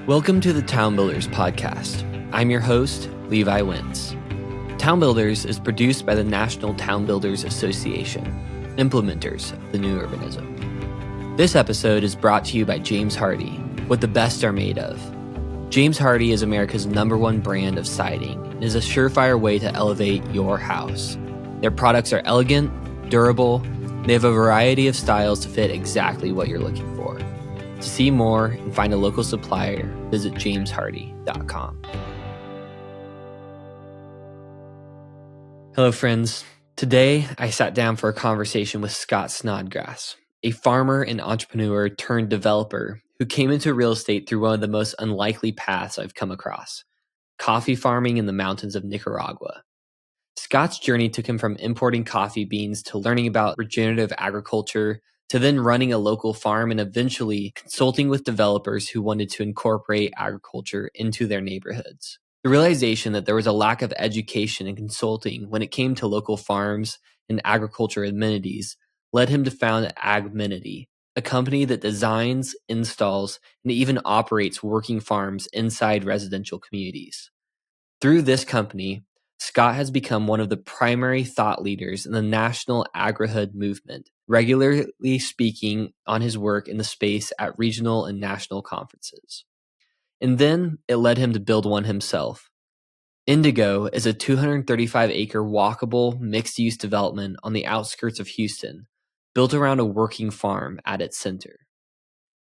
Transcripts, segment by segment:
Welcome to the Town Builders podcast. I'm your host, Levi Wentz. Town Builders is produced by the National Town Builders Association, implementers of the new urbanism. This episode is brought to you by James Hardie, what the best are made of. James Hardie is America's #1 brand of siding and is a surefire way to elevate your house. Their products are elegant, durable, and they have a variety of styles to fit exactly what you're looking for. To see more and find a local supplier, visit jameshardie.com. Hello, friends. Today, I sat down for a conversation with Scott Snodgrass, a farmer and entrepreneur turned developer who came into real estate through one of the most unlikely paths I've come across, coffee farming in the mountains of Nicaragua. Scott's journey took him from importing coffee beans to learning about regenerative agriculture to then running a local farm and eventually consulting with developers who wanted to incorporate agriculture into their neighborhoods. The realization that there was a lack of education and consulting when it came to local farms and agriculture amenities led him to found Agmenity, a company that designs, installs, and even operates working farms inside residential communities. Through this company, Scott has become one of the primary thought leaders in the national agrihood movement, regularly speaking on his work in the space at regional and national conferences. And then it led him to build one himself. Indigo is a 235-acre walkable mixed-use development on the outskirts of Houston, built around a working farm at its center.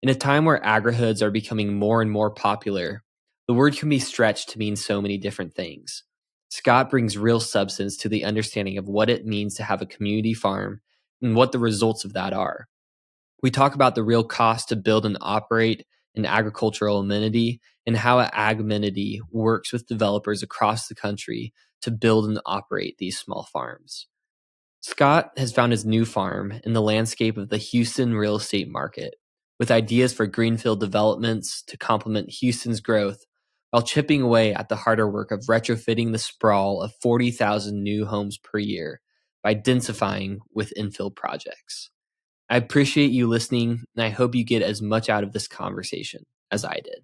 In a time where agrihoods are becoming more and more popular, the word can be stretched to mean so many different things. Scott brings real substance to the understanding of what it means to have a community farm and what the results of that are. We talk about the real cost to build and operate an agricultural amenity and how Agmenity works with developers across the country to build and operate these small farms. Scott has found his new farm in the landscape of the Houston real estate market, with ideas for greenfield developments to complement Houston's growth, while chipping away at the harder work of retrofitting the sprawl of 40,000 new homes per year by densifying with infill projects. I appreciate you listening, and I hope you get as much out of this conversation as I did.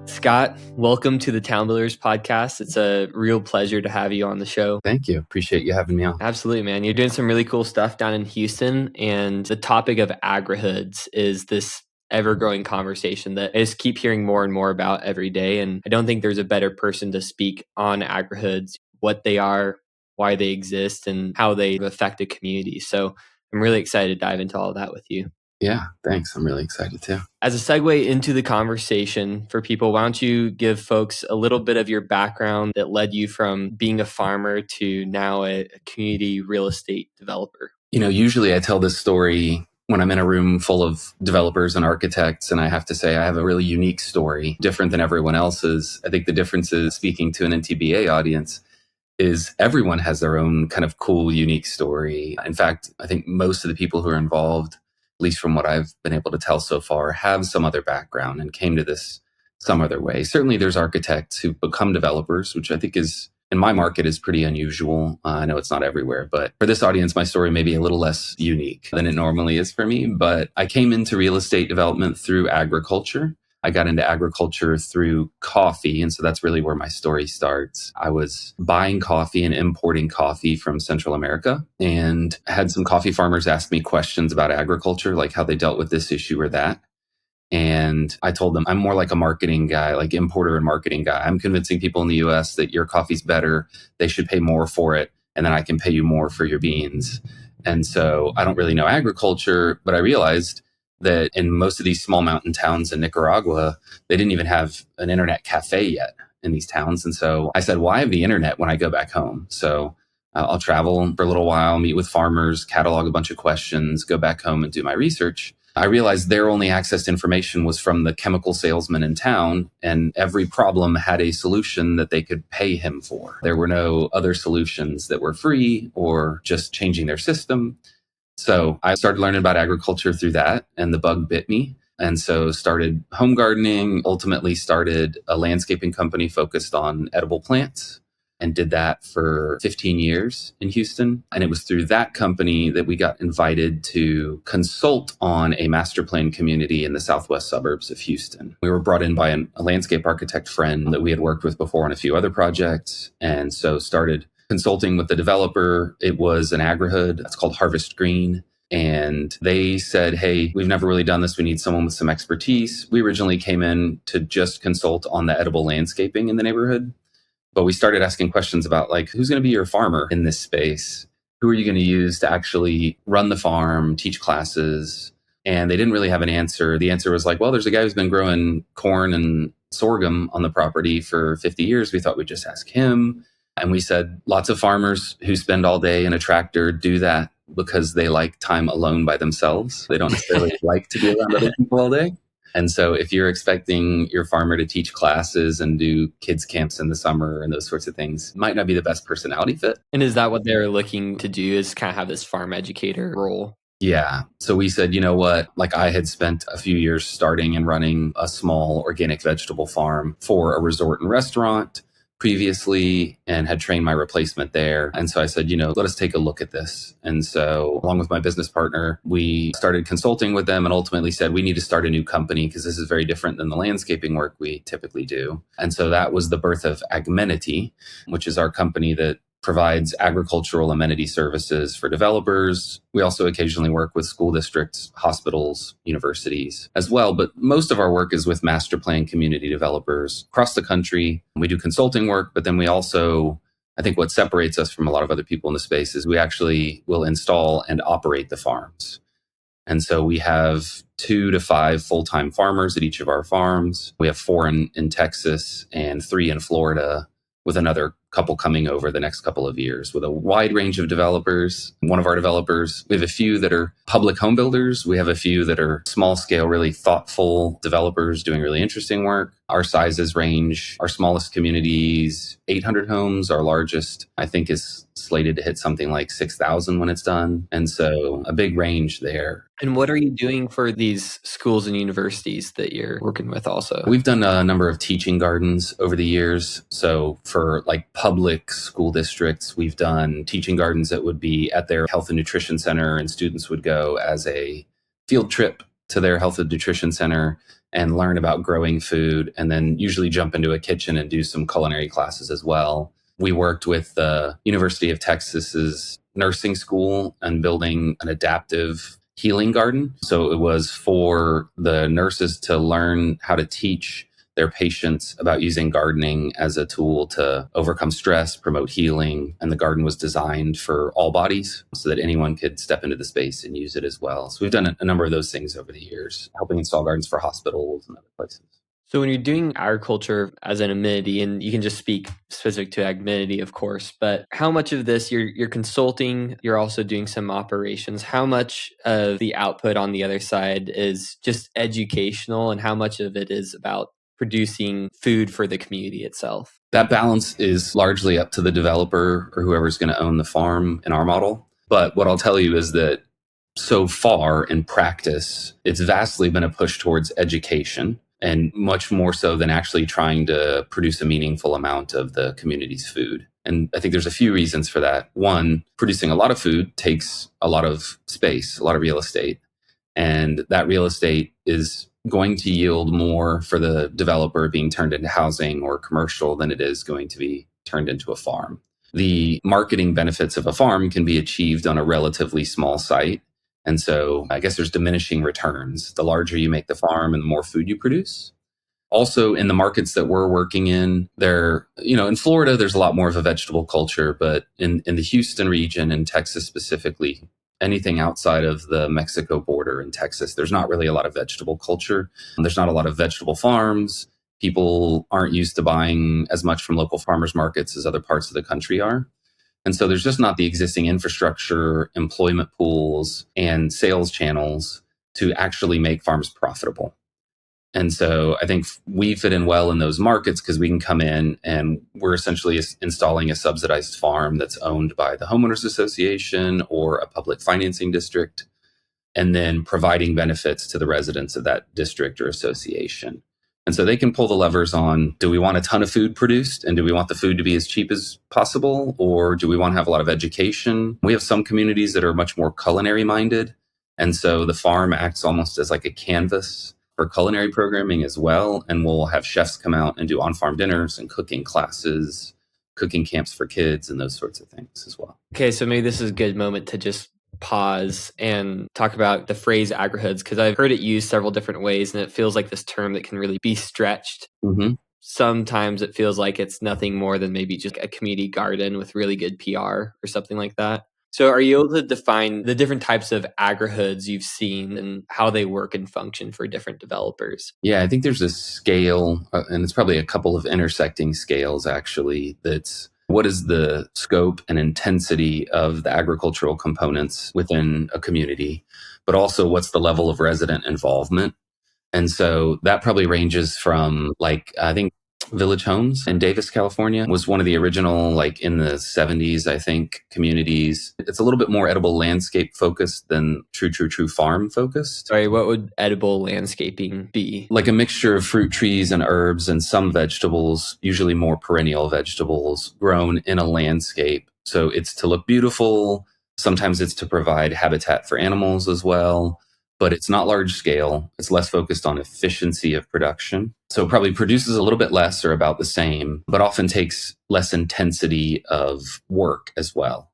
Scott, welcome to the Town Builders podcast. It's a real pleasure to have you on the show. Thank you. Appreciate you having me on. Absolutely, man. You're doing some really cool stuff down in Houston, and the topic of agrihoods is this ever-growing conversation that I just keep hearing more and more about every day. And I don't think there's a better person to speak on agrihoods, what they are, why they exist, and how they affect a community. So I'm really excited to dive into all of that with you. Yeah, thanks. I'm really excited too. As a segue into the conversation for people, why don't you give folks a little bit of your background that led you from being a farmer to now a community real estate developer? Usually I tell this story when I'm in a room full of developers and architects, and I have to say I have a really unique story, different than everyone else's. I think the difference is, speaking to an NTBA audience, is everyone has their own kind of cool, unique story. In fact, I think most of the people who are involved, at least from what I've been able to tell so far, have some other background and came to this some other way. Certainly there's architects who become developers, which I think is, in my market, is pretty unusual. I know it's not everywhere, but for this audience, my story may be a little less unique than it normally is for me. But I came into real estate development through agriculture. I got into agriculture through coffee, and so that's really where my story starts. I was buying coffee and importing coffee from Central America, and had some coffee farmers ask me questions about agriculture, like how they dealt with this issue or that. And I told them, I'm more like a marketing guy, like importer and marketing guy. I'm convincing people in the US that your coffee's better, they should pay more for it, and then I can pay you more for your beans. And so I don't really know agriculture, but I realized that in most of these small mountain towns in Nicaragua, they didn't even have an internet cafe yet in these towns. And so I said, well, I have the internet when I go back home. So I'll travel for a little while, meet with farmers, catalog a bunch of questions, go back home and do my research. I realized their only access to information was from the chemical salesman in town, and every problem had a solution that they could pay him for. There were no other solutions that were free or just changing their system. So I started learning about agriculture through that, and the bug bit me. And so started home gardening, ultimately started a landscaping company focused on edible plants. and did that for 15 years in Houston. And it was through that company that we got invited to consult on a master plan community in the southwest suburbs of Houston. We were brought in by a landscape architect friend that we had worked with before on a few other projects. And so started consulting with the developer. It was an agrihood. It's called Harvest Green. And they said, hey, we've never really done this. We need someone with some expertise. We originally came in to just consult on the edible landscaping in the neighborhood. But we started asking questions about like, who's going to be your farmer in this space? Who are you going to use to actually run the farm, teach classes? And they didn't really have an answer. The answer was like, well, there's a guy who's been growing corn and sorghum on the property for 50 years. We thought we'd just ask him. And we said, lots of farmers who spend all day in a tractor do that because they like time alone by themselves. They don't necessarily like to be around other people all day. And so if you're expecting your farmer to teach classes and do kids camps in the summer and those sorts of things, it might not be the best personality fit. And is that what they're looking to do, is kind of have this farm educator role? Yeah. So we said, you know what, like I had spent a few years starting and running a small organic vegetable farm for a resort and restaurant previously and had trained my replacement there. And so I said, let us take a look at this. And so along with my business partner, we started consulting with them and ultimately said, we need to start a new company because this is very different than the landscaping work we typically do. And so that was the birth of Agmenity, which is our company that provides agricultural amenity services for developers. We also occasionally work with school districts, hospitals, universities as well. But most of our work is with master plan community developers across the country. We do consulting work, but then we also, I think what separates us from a lot of other people in the space is we actually will install and operate the farms. And so we have 2 to 5 full-time farmers at each of our farms. We have 4 in Texas and 3 in Florida, with another couple coming over the next couple of years, with a wide range of developers. One of our developers, we have a few that are public home builders. We have a few that are small scale, really thoughtful developers doing really interesting work. Our sizes range, our smallest communities, 800 homes. Our largest, I think, is slated to hit something like 6,000 when it's done. And so a big range there. And what are you doing for these schools and universities that you're working with also? We've done a number of teaching gardens over the years. So for like public school districts, we've done teaching gardens that would be at their health and nutrition center, and students would go as a field trip to their health and nutrition center and learn about growing food, and then usually jump into a kitchen and do some culinary classes as well. We worked with the University of Texas's nursing school and building an adaptive healing garden. So it was for the nurses to learn how to teach their patients about using gardening as a tool to overcome stress, promote healing. And the garden was designed for all bodies so that anyone could step into the space and use it as well. So we've done a number of those things over the years, helping install gardens for hospitals and other places. So when you're doing agriculture as an amenity, and you can just speak specific to Agmenity, of course, but how much of this you're consulting, you're also doing some operations, how much of the output on the other side is just educational, and how much of it is about producing food for the community itself? That balance is largely up to the developer or whoever's going to own the farm in our model. But what I'll tell you is that so far in practice, it's vastly been a push towards education, and much more so than actually trying to produce a meaningful amount of the community's food. And I think there's a few reasons for that. One, producing a lot of food takes a lot of space, a lot of real estate. And that real estate is going to yield more for the developer being turned into housing or commercial than it is going to be turned into a farm. The marketing benefits of a farm can be achieved on a relatively small site. And so I guess there's diminishing returns. The larger you make the farm and the more food you produce. Also, in the markets that we're working in, in Florida, there's a lot more of a vegetable culture, but in the Houston region and Texas specifically, anything outside of the Mexico border in Texas, there's not really a lot of vegetable culture. There's not a lot of vegetable farms. People aren't used to buying as much from local farmers markets as other parts of the country are. And so there's just not the existing infrastructure, employment pools, and sales channels to actually make farms profitable. And so I think we fit in well in those markets because we can come in and we're essentially installing a subsidized farm that's owned by the homeowners association or a public financing district, and then providing benefits to the residents of that district or association. And so they can pull the levers on, do we want a ton of food produced? And do we want the food to be as cheap as possible? Or do we want to have a lot of education? We have some communities that are much more culinary minded. And so the farm acts almost as like a canvas for culinary programming as well. And we'll have chefs come out and do on-farm dinners and cooking classes, cooking camps for kids, and those sorts of things as well. Okay, so maybe this is a good moment to just pause and talk about the phrase agrihoods, because I've heard it used several different ways, and it feels like this term that can really be stretched. Mm-hmm. Sometimes it feels like it's nothing more than maybe just a community garden with really good PR or something like that. So are you able to define the different types of agrihoods you've seen and how they work and function for different developers? Yeah, I think there's a scale, and it's probably a couple of intersecting scales actually, that's what is the scope and intensity of the agricultural components within a community, but also what's the level of resident involvement. And so that probably ranges from like, I think Village Homes in Davis, California was one of the original, like in the 70s, I think, communities. It's a little bit more edible landscape focused than true farm focused. Sorry, what would edible landscaping be? Like a mixture of fruit trees and herbs and some vegetables, usually more perennial vegetables grown in a landscape. So it's to look beautiful. Sometimes it's to provide habitat for animals as well. But it's not large scale. It's less focused on efficiency of production. So it probably produces a little bit less or about the same, but often takes less intensity of work as well.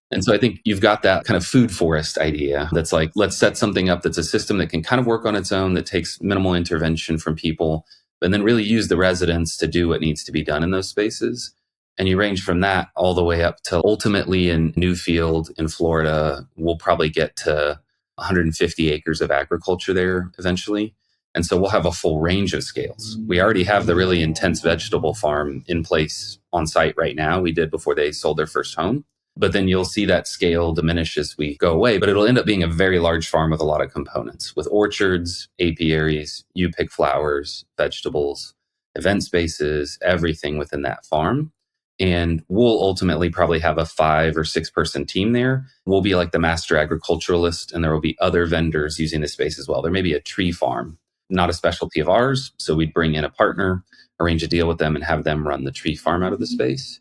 And so I think you've got that kind of food forest idea that's like, let's set something up that's a system that can kind of work on its own, that takes minimal intervention from people, and then really use the residents to do what needs to be done in those spaces. And you range from that all the way up to ultimately in Newfield in Florida, we'll probably get to 150 acres of agriculture there eventually. And so we'll have a full range of scales. We already have the really intense vegetable farm in place on site right now. We did before they sold their first home. But then you'll see that scale diminish as we go away. But it'll end up being a very large farm with a lot of components, with orchards, apiaries, you pick flowers, vegetables, event spaces, everything within that farm. And we'll ultimately probably have a 5 or 6 person team there. We'll be like the master agriculturalist, and there will be other vendors using the space as well. There may be a tree farm, not a specialty of ours. So we'd bring in a partner, arrange a deal with them, and have them run the tree farm out of the space.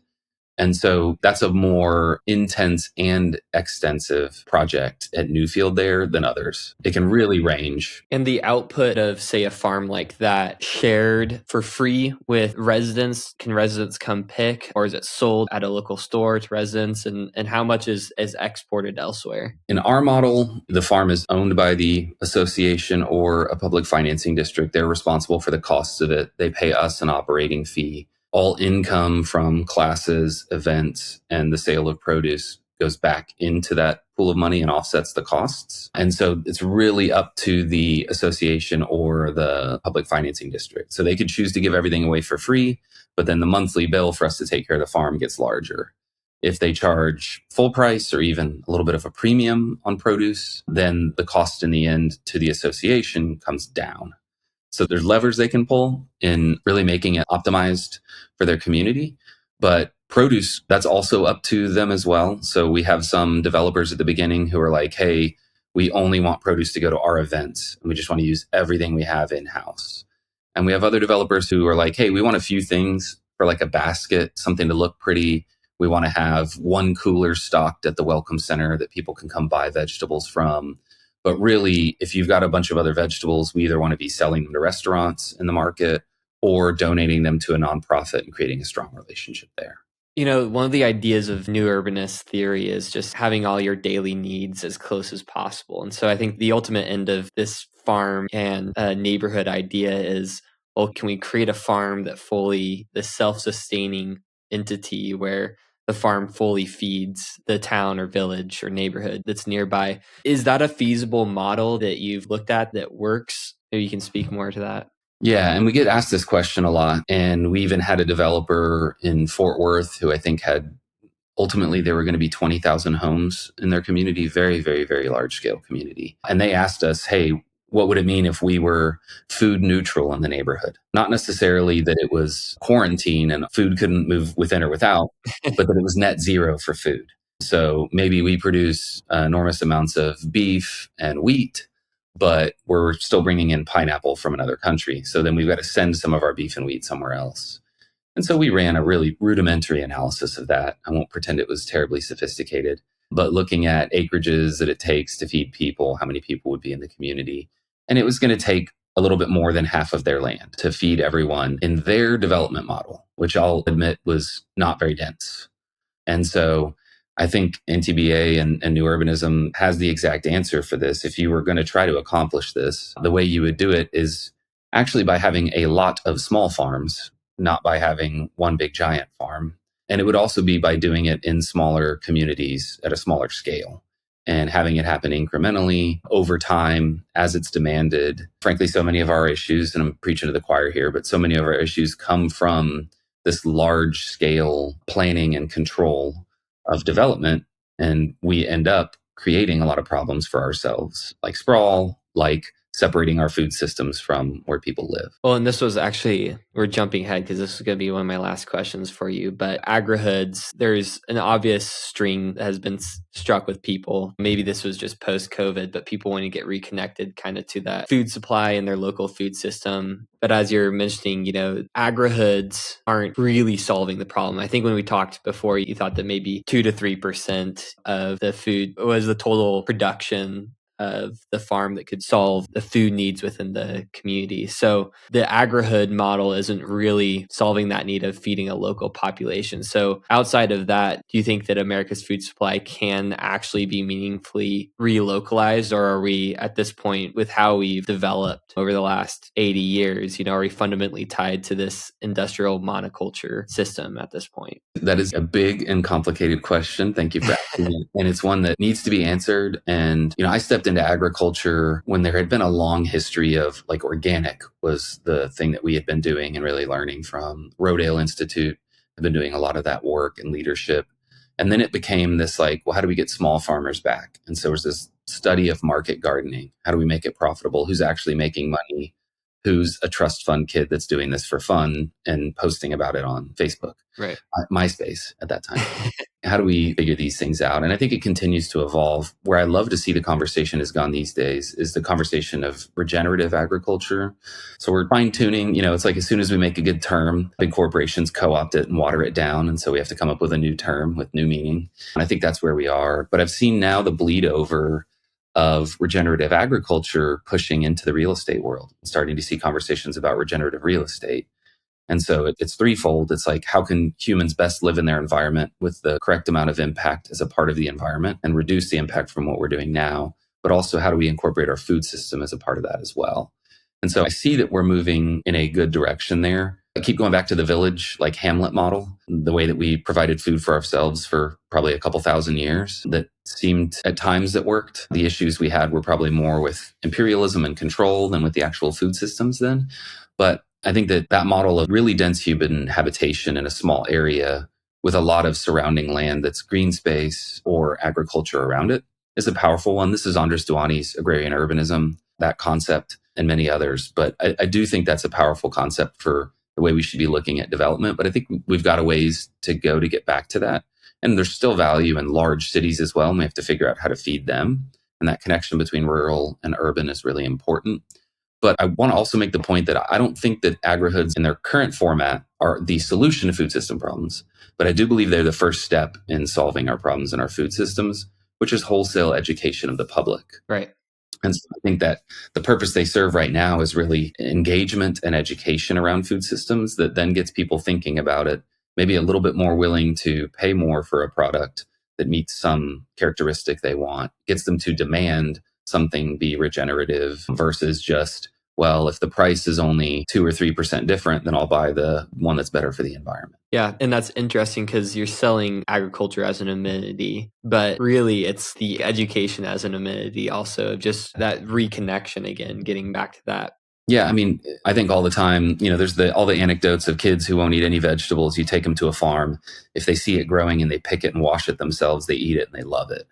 And so that's a more intense and extensive project at Newfield there than others. It can really range. And the output of, say, a farm like that shared for free with residents, can residents come pick, or is it sold at a local store to residents? And how much is exported elsewhere? In our model, the farm is owned by the association or a public financing district. They're responsible for the costs of it. They pay us an operating fee. All income from classes, events, and the sale of produce goes back into that pool of money and offsets the costs. And so it's really up to the association or the public financing district. So they could choose to give everything away for free, but then the monthly bill for us to take care of the farm gets larger. If they charge full price or even a little bit of a premium on produce, then the cost in the end to the association comes down. So there's levers they can pull in really making it optimized for their community. But produce, that's also up to them as well. So we have some developers at the beginning who are like, hey, we only want produce to go to our events, and we just want to use everything we have in-house. And we have other developers who are like, hey, we want a few things for like a basket, something to look pretty. We want to have one cooler stocked at the welcome center that people can come buy vegetables from. But really, if you've got a bunch of other vegetables, we either want to be selling them to restaurants in the market or donating them to a nonprofit and creating a strong relationship there. You know, one of the ideas of new urbanist theory is just having all your daily needs as close as possible. And so I think the ultimate end of this farm and neighborhood idea is, well, can we create a farm that fully, the self-sustaining entity where the farm fully feeds the town or village or neighborhood that's nearby? Is that a feasible model that you've looked at that works? Maybe you can speak more to that. Yeah, and we get asked this question a lot. And we even had a developer in Fort Worth who I think had, ultimately there were going to be 20,000 homes in their community, very, very, very large scale community. And they asked us, hey, what would it mean if we were food neutral in the neighborhood? Not necessarily that it was quarantine and food couldn't move within or without, but that it was net zero for food. So maybe we produce enormous amounts of beef and wheat, but we're still bringing in pineapple from another country. So then we've got to send some of our beef and wheat somewhere else. And so we ran a really rudimentary analysis of that. I won't pretend it was terribly sophisticated, but looking at acreages that it takes to feed people, how many people would be in the community. And it was going to take a little bit more than half of their land to feed everyone in their development model, which I'll admit was not very dense. And so I think NTBA and New Urbanism has the exact answer for this. If you were going to try to accomplish this, the way you would do it is actually by having a lot of small farms, not by having one big giant farm. And it would also be by doing it in smaller communities at a smaller scale and having it happen incrementally over time as it's demanded. Frankly, so many of our issues, and I'm preaching to the choir here, but so many of our issues come from this large scale planning and control of development. And we end up creating a lot of problems for ourselves, like sprawl, like separating our food systems from where people live. Well, and this was actually, we're jumping ahead because this is going to be one of my last questions for you. But Agrihoods, there's an obvious string that has been struck with people. Maybe this was just post-COVID, but people want to get reconnected kind of to that food supply and their local food system. But as you're mentioning, Agrihoods aren't really solving the problem. I think when we talked before, you thought that maybe 2 to 3% of the food was the total production of the farm that could solve the food needs within the community. So the agrihood model isn't really solving that need of feeding a local population. So outside of that, do you think that America's food supply can actually be meaningfully relocalized? Or are we at this point, with how we've developed over the last 80 years, are we fundamentally tied to this industrial monoculture system at this point? That is a big and complicated question. Thank you for asking it. And it's one that needs to be answered. And, I stepped into agriculture when there had been a long history of organic was the thing that we had been doing and really learning from. Rodale Institute have been doing a lot of that work and leadership. And then it became this how do we get small farmers back? And so it was this study of market gardening. How do we make it profitable? Who's actually making money? Who's a trust fund kid that's doing this for fun and posting about it on Facebook, right? MySpace at that time. How do we figure these things out? And I think it continues to evolve. Where I love to see the conversation has gone these days is the conversation of regenerative agriculture. So we're fine tuning, it's like as soon as we make a good term, big corporations co-opt it and water it down. And so we have to come up with a new term with new meaning. And I think that's where we are. But I've seen now the bleed over of regenerative agriculture pushing into the real estate world, starting to see conversations about regenerative real estate. And so it's threefold. It's how can humans best live in their environment with the correct amount of impact as a part of the environment and reduce the impact from what we're doing now, but also how do we incorporate our food system as a part of that as well? And so I see that we're moving in a good direction there. I keep going back to the village, Hamlet model, the way that we provided food for ourselves for probably a couple thousand years that seemed at times that worked. The issues we had were probably more with imperialism and control than with the actual food systems then. But I think that model of really dense human habitation in a small area with a lot of surrounding land that's green space or agriculture around it is a powerful one. This is Andres Duani's agrarian urbanism, that concept, and many others. But I do think that's a powerful concept for the way we should be looking at development. But I think we've got a ways to go to get back to that. And there's still value in large cities as well. And we have to figure out how to feed them. And that connection between rural and urban is really important. But I want to also make the point that I don't think that agrihoods in their current format are the solution to food system problems. But I do believe they're the first step in solving our problems in our food systems, which is wholesale education of the public. Right. And so I think that the purpose they serve right now is really engagement and education around food systems that then gets people thinking about it, maybe a little bit more willing to pay more for a product that meets some characteristic they want, gets them to demand something be regenerative versus just, well, if the price is only 2 or 3% different, then I'll buy the one that's better for the environment. Yeah. And that's interesting because you're selling agriculture as an amenity, but really it's the education as an amenity also, just that reconnection again, getting back to that. Yeah, I think all the time, there's all the anecdotes of kids who won't eat any vegetables. You take them to a farm. If they see it growing and they pick it and wash it themselves, they eat it and they love it.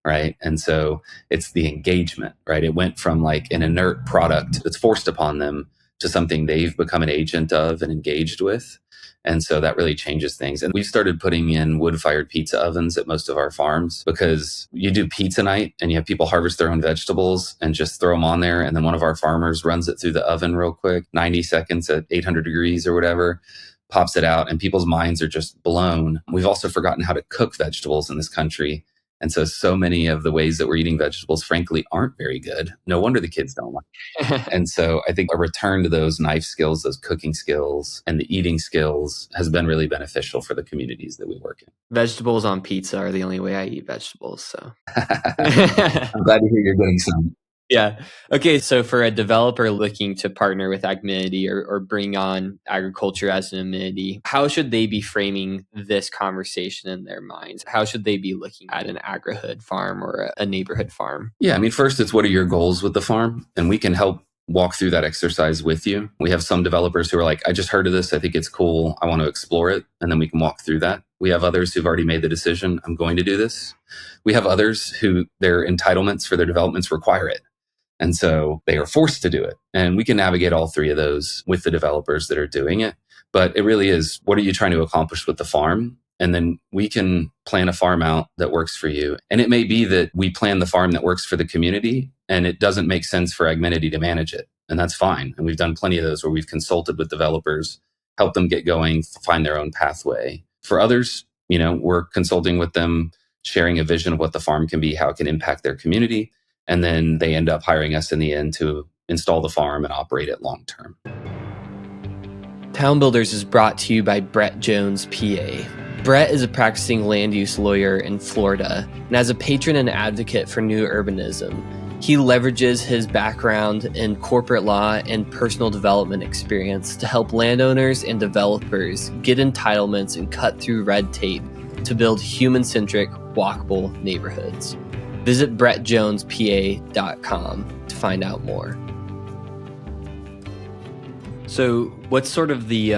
Right. And so it's the engagement, right? It went from an inert product that's forced upon them to something they've become an agent of and engaged with. And so that really changes things. And we've started putting in wood-fired pizza ovens at most of our farms, because you do pizza night and you have people harvest their own vegetables and just throw them on there. And then one of our farmers runs it through the oven real quick, 90 seconds at 800 degrees or whatever, pops it out, and people's minds are just blown. We've also forgotten how to cook vegetables in this country. And so many of the ways that we're eating vegetables, frankly, aren't very good. No wonder the kids don't like it. And so I think a return to those knife skills, those cooking skills, and the eating skills has been really beneficial for the communities that we work in. Vegetables on pizza are the only way I eat vegetables. So I'm glad to hear you're getting some. Yeah. Okay. So for a developer looking to partner with Agmenity or bring on agriculture as an amenity, how should they be framing this conversation in their minds? How should they be looking at an agrihood farm or a neighborhood farm? Yeah. I mean, first, it's what are your goals with the farm? And we can help walk through that exercise with you. We have some developers who are like, I just heard of this. I think it's cool. I want to explore it. And then we can walk through that. We have others who've already made the decision. I'm going to do this. We have others who their entitlements for their developments require it. And so they are forced to do it. And we can navigate all three of those with the developers that are doing it. But it really is, what are you trying to accomplish with the farm? And then we can plan a farm out that works for you. And it may be that we plan the farm that works for the community, and it doesn't make sense for Agmenity to manage it. And that's fine. And we've done plenty of those where we've consulted with developers, helped them get going, find their own pathway. For others, we're consulting with them, sharing a vision of what the farm can be, how it can impact their community. And then they end up hiring us in the end to install the farm and operate it long term. Town Builders is brought to you by Brett Jones, PA. Brett is a practicing land use lawyer in Florida, and as a patron and advocate for new urbanism, he leverages his background in corporate law and personal development experience to help landowners and developers get entitlements and cut through red tape to build human-centric, walkable neighborhoods. Visit brettjonespa.com to find out more. So what's sort of the,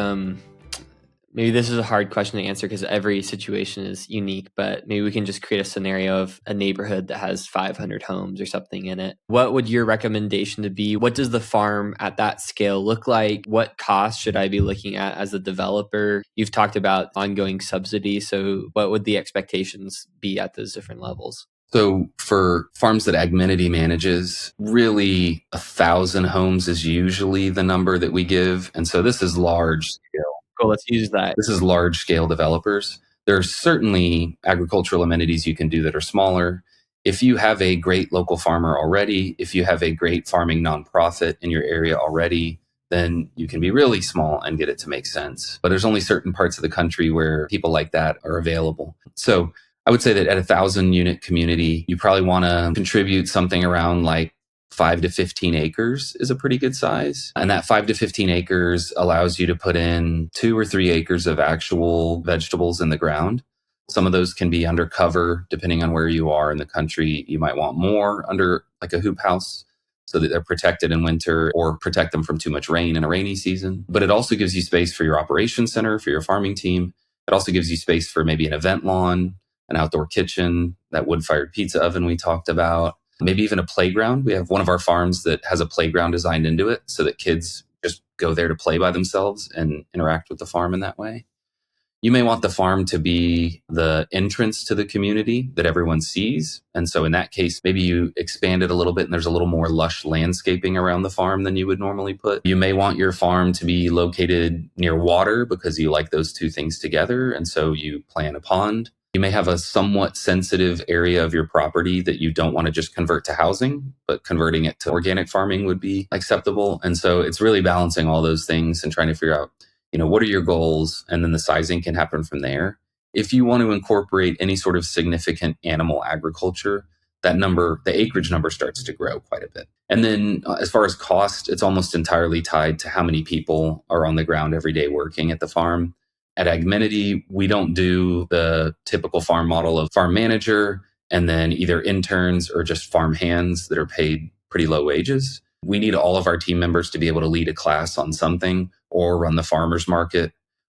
maybe this is a hard question to answer because every situation is unique, but maybe we can just create a scenario of a neighborhood that has 500 homes or something in it. What would your recommendation to be? What does the farm at that scale look like? What costs should I be looking at as a developer? You've talked about ongoing subsidy. So what would the expectations be at those different levels? So for farms that Agmenity manages, really 1,000 homes is usually the number that we give. And so this is large scale. Cool, let's use that. This is large scale developers. There are certainly agricultural amenities you can do that are smaller. If you have a great local farmer already, if you have a great farming nonprofit in your area already, then you can be really small and get it to make sense. But there's only certain parts of the country where people like that are available. So I would say that at 1,000 unit community, you probably want to contribute something around like 5 to 15 acres is a pretty good size. And that 5 to 15 acres allows you to put in 2 or 3 acres of actual vegetables in the ground. Some of those can be undercover, depending on where you are in the country. You might want more under like a hoop house so that they're protected in winter, or protect them from too much rain in a rainy season. But it also gives you space for your operations center, for your farming team. It also gives you space for maybe an event lawn, an outdoor kitchen, that wood-fired pizza oven we talked about, maybe even a playground. We have one of our farms that has a playground designed into it so that kids just go there to play by themselves and interact with the farm in that way. You may want the farm to be the entrance to the community that everyone sees. And so in that case, maybe you expand it a little bit and there's a little more lush landscaping around the farm than you would normally put. You may want your farm to be located near water because you like those two things together. And so you plant a pond. You may have a somewhat sensitive area of your property that you don't want to just convert to housing, but converting it to organic farming would be acceptable. And so it's really balancing all those things and trying to figure out, what are your goals? And then the sizing can happen from there. If you want to incorporate any sort of significant animal agriculture, that number, the acreage number starts to grow quite a bit. And then as far as cost, it's almost entirely tied to how many people are on the ground every day working at the farm. At Agmenity, we don't do the typical farm model of farm manager and then either interns or just farm hands that are paid pretty low wages. We need all of our team members to be able to lead a class on something or run the farmers market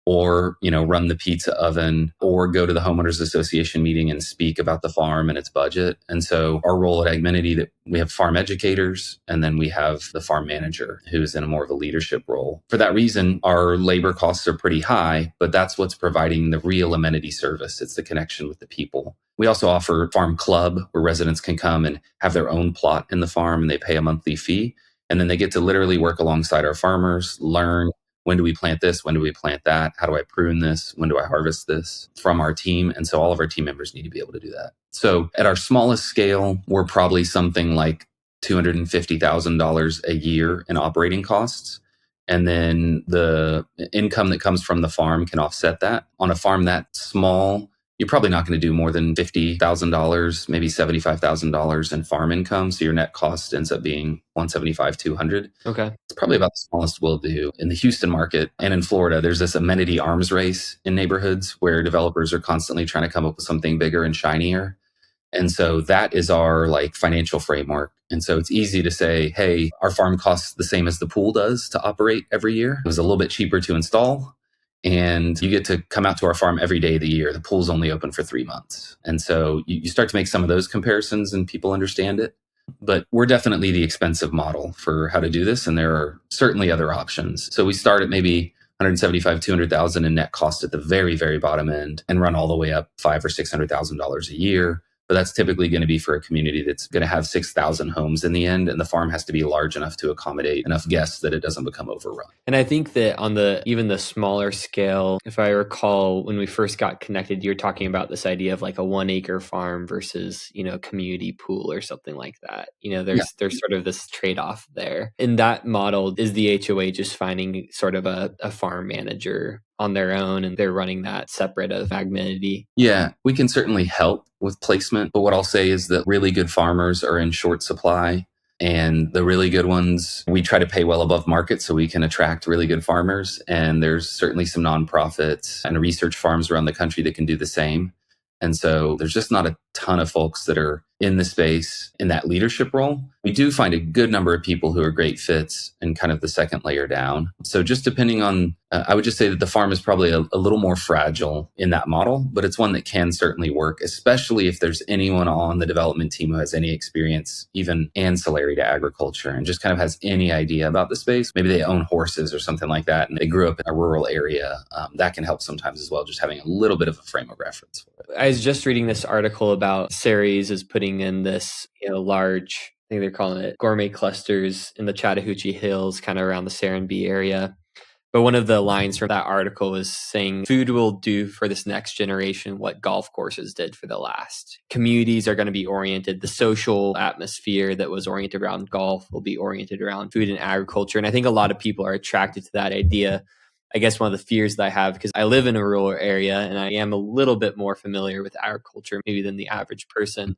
or, run the pizza oven, or go to the homeowners association meeting and speak about the farm and its budget. And so our role at Agmenity, that we have farm educators, and then we have the farm manager who's in a more of a leadership role. For that reason, our labor costs are pretty high, but that's what's providing the real amenity service. It's the connection with the people. We also offer farm club, where residents can come and have their own plot in the farm, and they pay a monthly fee. And then they get to literally work alongside our farmers, learn, when do we plant this? When do we plant that? How do I prune this? When do I harvest this? From our team. And so all of our team members need to be able to do that. So at our smallest scale, we're probably something like $250,000 a year in operating costs. And then the income that comes from the farm can offset that. On a farm that small, you're probably not going to do more than $50,000, maybe $75,000 in farm income. So your net cost ends up being $175,000, $200,000. Okay. It's probably about the smallest we'll do. In the Houston market and in Florida, there's this amenity arms race in neighborhoods where developers are constantly trying to come up with something bigger and shinier. And so that is our financial framework. And so it's easy to say, hey, our farm costs the same as the pool does to operate every year. It was a little bit cheaper to install. And you get to come out to our farm every day of the year. The pool's only open for 3 months. And so you start to make some of those comparisons and people understand it. But we're definitely the expensive model for how to do this. And there are certainly other options. So we start at maybe 175, 200,000 in net cost at the very, very bottom end and run all the way up $500,000 or $600,000 a year. But that's typically going to be for a community that's going to have 6,000 homes in the end. And the farm has to be large enough to accommodate enough guests that it doesn't become overrun. And I think that on even the smaller scale, if I recall, when we first got connected, you're talking about this idea of a 1 acre farm versus, a community pool or something like that. There's sort of this trade-off there. In that model, is the HOA just finding sort of a farm manager on their own and they're running that separate of Agmenity? Yeah, we can certainly help with placement. But what I'll say is that really good farmers are in short supply. And the really good ones, we try to pay well above market so we can attract really good farmers. And there's certainly some nonprofits and research farms around the country that can do the same. And so there's just not a ton of folks that are in the space in that leadership role. We do find a good number of people who are great fits in kind of the second layer down. So just depending on, I would just say that the farm is probably a little more fragile in that model, but it's one that can certainly work, especially if there's anyone on the development team who has any experience, even ancillary to agriculture, and just kind of has any idea about the space. Maybe they own horses or something like that, and they grew up in a rural area. That can help sometimes as well, just having a little bit of a frame of reference for it. I was just reading this article about Ceres is putting in this large, I think they're calling it gourmet clusters in the Chattahoochee Hills, kind of around the Serenbe area. But one of the lines from that article is saying food will do for this next generation what golf courses did for the last. Communities are going to be oriented. The social atmosphere that was oriented around golf will be oriented around food and agriculture. And I think a lot of people are attracted to that idea. I guess one of the fears that I have, because I live in a rural area and I am a little bit more familiar with agriculture maybe than the average person,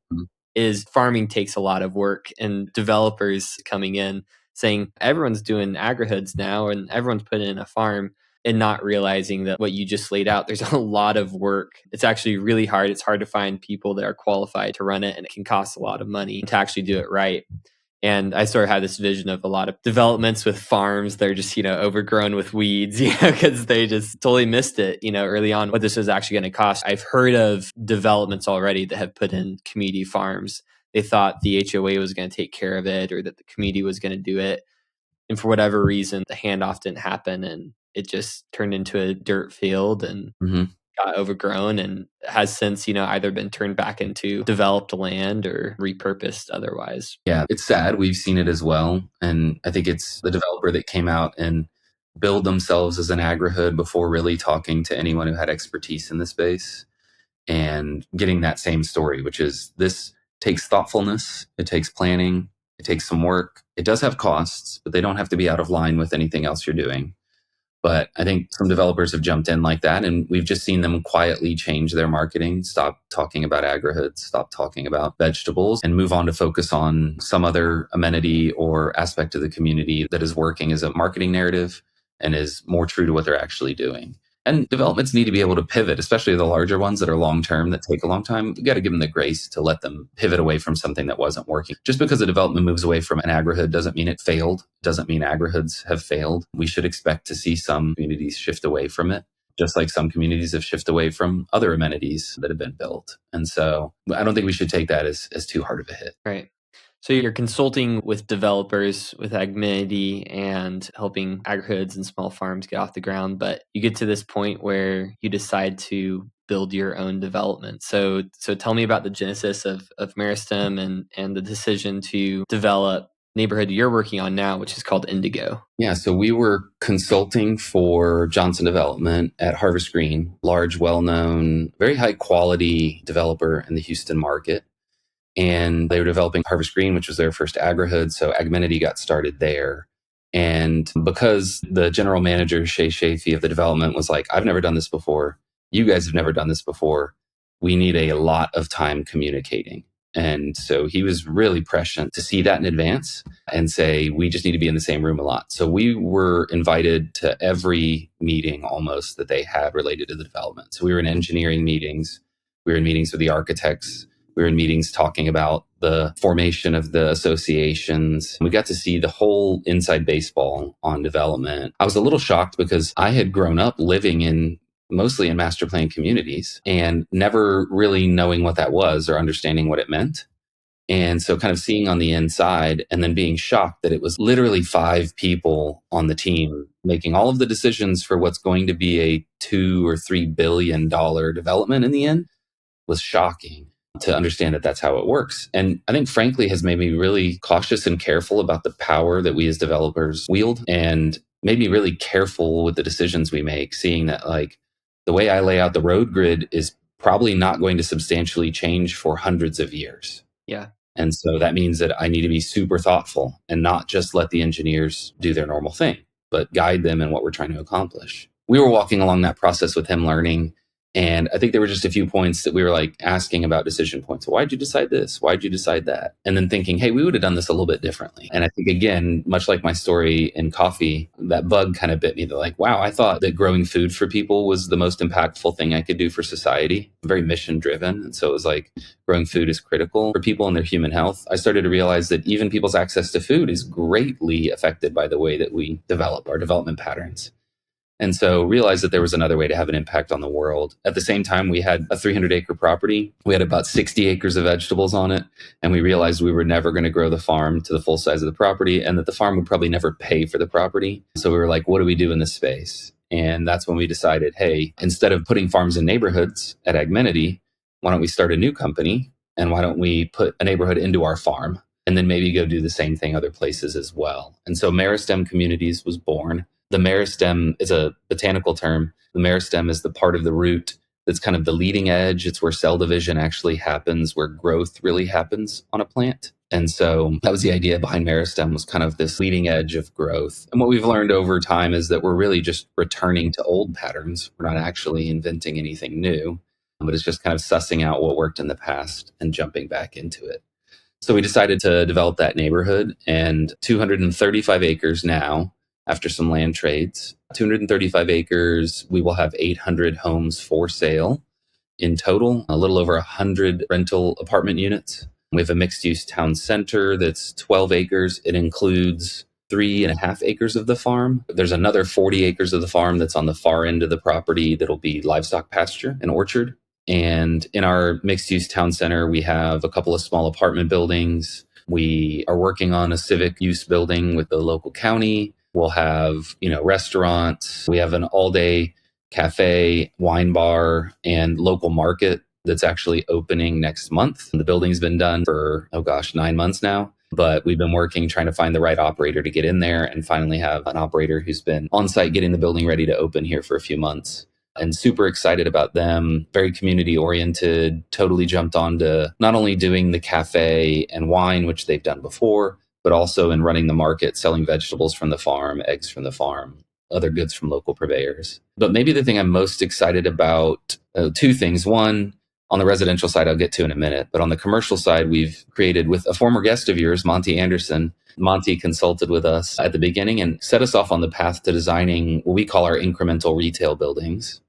is farming takes a lot of work, and developers coming in saying everyone's doing agrihoods now and everyone's putting in a farm, and not realizing that what you just laid out, there's a lot of work. It's actually really hard. It's hard to find people that are qualified to run it, and it can cost a lot of money to actually do it right. And I sort of had this vision of a lot of developments with farms. They're just, overgrown with weeds, because they just totally missed it, early on, what this was actually going to cost. I've heard of developments already that have put in community farms. They thought the HOA was going to take care of it, or that the community was going to do it. And for whatever reason, the handoff didn't happen, and it just turned into a dirt field and got overgrown, and has since, either been turned back into developed land or repurposed otherwise. Yeah, it's sad. We've seen it as well. And I think it's the developer that came out and billed themselves as an agrihood before really talking to anyone who had expertise in the space, and getting that same story, which is this takes thoughtfulness, it takes planning, it takes some work. It does have costs, but they don't have to be out of line with anything else you're doing. But I think some developers have jumped in like that, and we've just seen them quietly change their marketing, stop talking about agrihoods, stop talking about vegetables, and move on to focus on some other amenity or aspect of the community that is working as a marketing narrative and is more true to what they're actually doing. And developments need to be able to pivot, especially the larger ones that are long-term, that take a long time. You got to give them the grace to let them pivot away from something that wasn't working. Just because a development moves away from an agrihood doesn't mean it failed. Doesn't mean agrihoods have failed. We should expect to see some communities shift away from it. just like some communities have shifted away from other amenities that have been built. And so I don't think we should take that as too hard of a hit. Right. So you're consulting with developers with Agmenity and helping Agrihoods and small farms get off the ground, but you get to this point where you decide to build your own development. So tell me about the genesis of Meristem and the decision to develop neighborhood you're working on now, which is called Indigo. Yeah, so we were consulting for Johnson Development at Harvest Green, large, well-known, very high-quality developer in the Houston market. And they were developing Harvest Green, which was their first agrihood. So Agmenity got started there. And because the general manager, Shay Shafee of the development was like, I've never done this before. You guys have never done this before. We need a lot of time communicating. And so he was really prescient to see that in advance and say, we just need to be in the same room a lot. So we were invited to every meeting almost that they had related to the development. So we were in engineering meetings. We were in meetings with the architects. We were in meetings talking about the formation of the associations. We got to see the whole inside baseball on development. I was a little shocked because I had grown up living mostly in master plan communities and never really knowing what that was or understanding what it meant. And so kind of seeing on the inside and then being shocked that it was literally 5 people on the team making all of the decisions for what's going to be a $2 or $3 billion development in the end was shocking to understand that that's how it works. And I think frankly has made me really cautious and careful about the power that we as developers wield and made me really careful with the decisions we make, seeing that like the way I lay out the road grid is probably not going to substantially change for hundreds of years. Yeah. And so that means that I need to be super thoughtful and not just let the engineers do their normal thing, but guide them in what we're trying to accomplish. We were walking along that process with him learning. And I think there were just a few points that we were like asking about decision points. Why'd you decide this? Why'd you decide that? And then thinking, hey, we would have done this a little bit differently. And I think, again, much like my story in coffee, that bug kind of bit me. They're like, wow, I thought that growing food for people was the most impactful thing I could do for society. Very mission driven. And so it was like growing food is critical for people and their human health. I started to realize that even people's access to food is greatly affected by the way that we develop our development patterns. And so realized that there was another way to have an impact on the world. At the same time, we had a 300-acre property. We had about 60 acres of vegetables on it. And we realized we were never going to grow the farm to the full size of the property and that the farm would probably never pay for the property. So we were like, what do we do in this space? And that's when we decided, hey, instead of putting farms in neighborhoods at Agmenity, why don't we start a new company? And why don't we put a neighborhood into our farm? And then maybe go do the same thing other places as well. And so Meristem Communities was born. The meristem is a botanical term. The meristem is the part of the root that's kind of the leading edge. It's where cell division actually happens, where growth really happens on a plant. And so that was the idea behind Meristem, was kind of this leading edge of growth. And what we've learned over time is that we're really just returning to old patterns. We're not actually inventing anything new, but it's just kind of sussing out what worked in the past and jumping back into it. So we decided to develop that neighborhood, and 235 acres now. After some land trades, 235 acres, we will have 800 homes for sale in total, a little over 100 rental apartment units. We have a mixed-use town center that's 12 acres. It includes 3.5 acres of the farm. There's another 40 acres of the farm that's on the far end of the property that'll be livestock pasture and orchard. And in our mixed-use town center, we have a couple of small apartment buildings. We are working on a civic use building with the local county. We'll have, restaurants. We have an all-day cafe, wine bar, and local market that's actually opening next month. The building's been done for, 9 months now. But we've been working, trying to find the right operator to get in there and finally have an operator who's been on site getting the building ready to open here for a few months. And super excited about them, very community oriented, totally jumped onto not only doing the cafe and wine, which they've done before, but also in running the market, selling vegetables from the farm, eggs from the farm, other goods from local purveyors. But maybe the thing I'm most excited about, 2 things. One, on the residential side, I'll get to in a minute. But on the commercial side, we've created with a former guest of yours, Monty Anderson. Monty consulted with us at the beginning and set us off on the path to designing what we call our incremental retail buildings.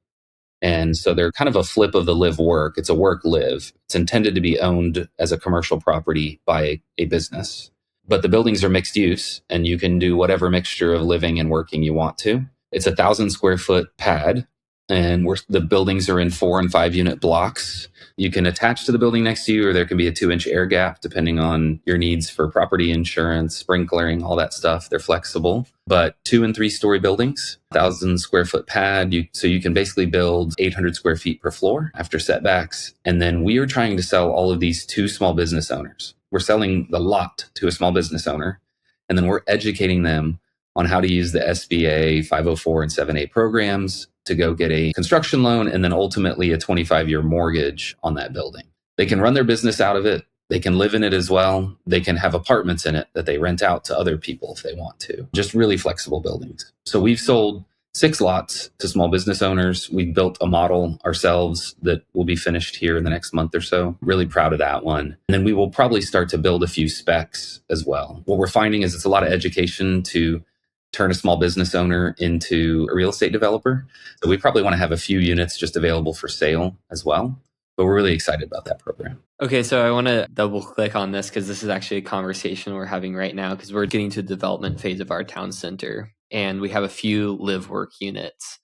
And so they're kind of a flip of the live work. It's a work live. It's intended to be owned as a commercial property by a business. But the buildings are mixed use, and you can do whatever mixture of living and working you want to. It's 1,000 square foot pad, And the buildings are in 4 and 5 unit blocks. You can attach to the building next to you, or there can be a 2-inch air gap depending on your needs for property insurance, sprinklering, all that stuff. They're flexible. But 2 and 3 story buildings, 1,000 square foot pad. So you can basically build 800 square feet per floor after setbacks. And then we are trying to sell all of these to small business owners. We're selling the lot to a small business owner, and then we're educating them on how to use the SBA 504 and 7A programs to go get a construction loan and then ultimately a 25-year mortgage on that building. They can run their business out of it. They can live in it as well. They can have apartments in it that they rent out to other people if they want to. Just really flexible buildings. So we've sold 6 lots to small business owners. We've built a model ourselves that will be finished here in the next month or so. Really proud of that one. And then we will probably start to build a few specs as well. What we're finding is it's a lot of education to turn a small business owner into a real estate developer. So we probably want to have a few units just available for sale as well. But we're really excited about that program. Okay, so I want to double click on this because this is actually a conversation we're having right now because we're getting to the development phase of our town center and we have a few live work units.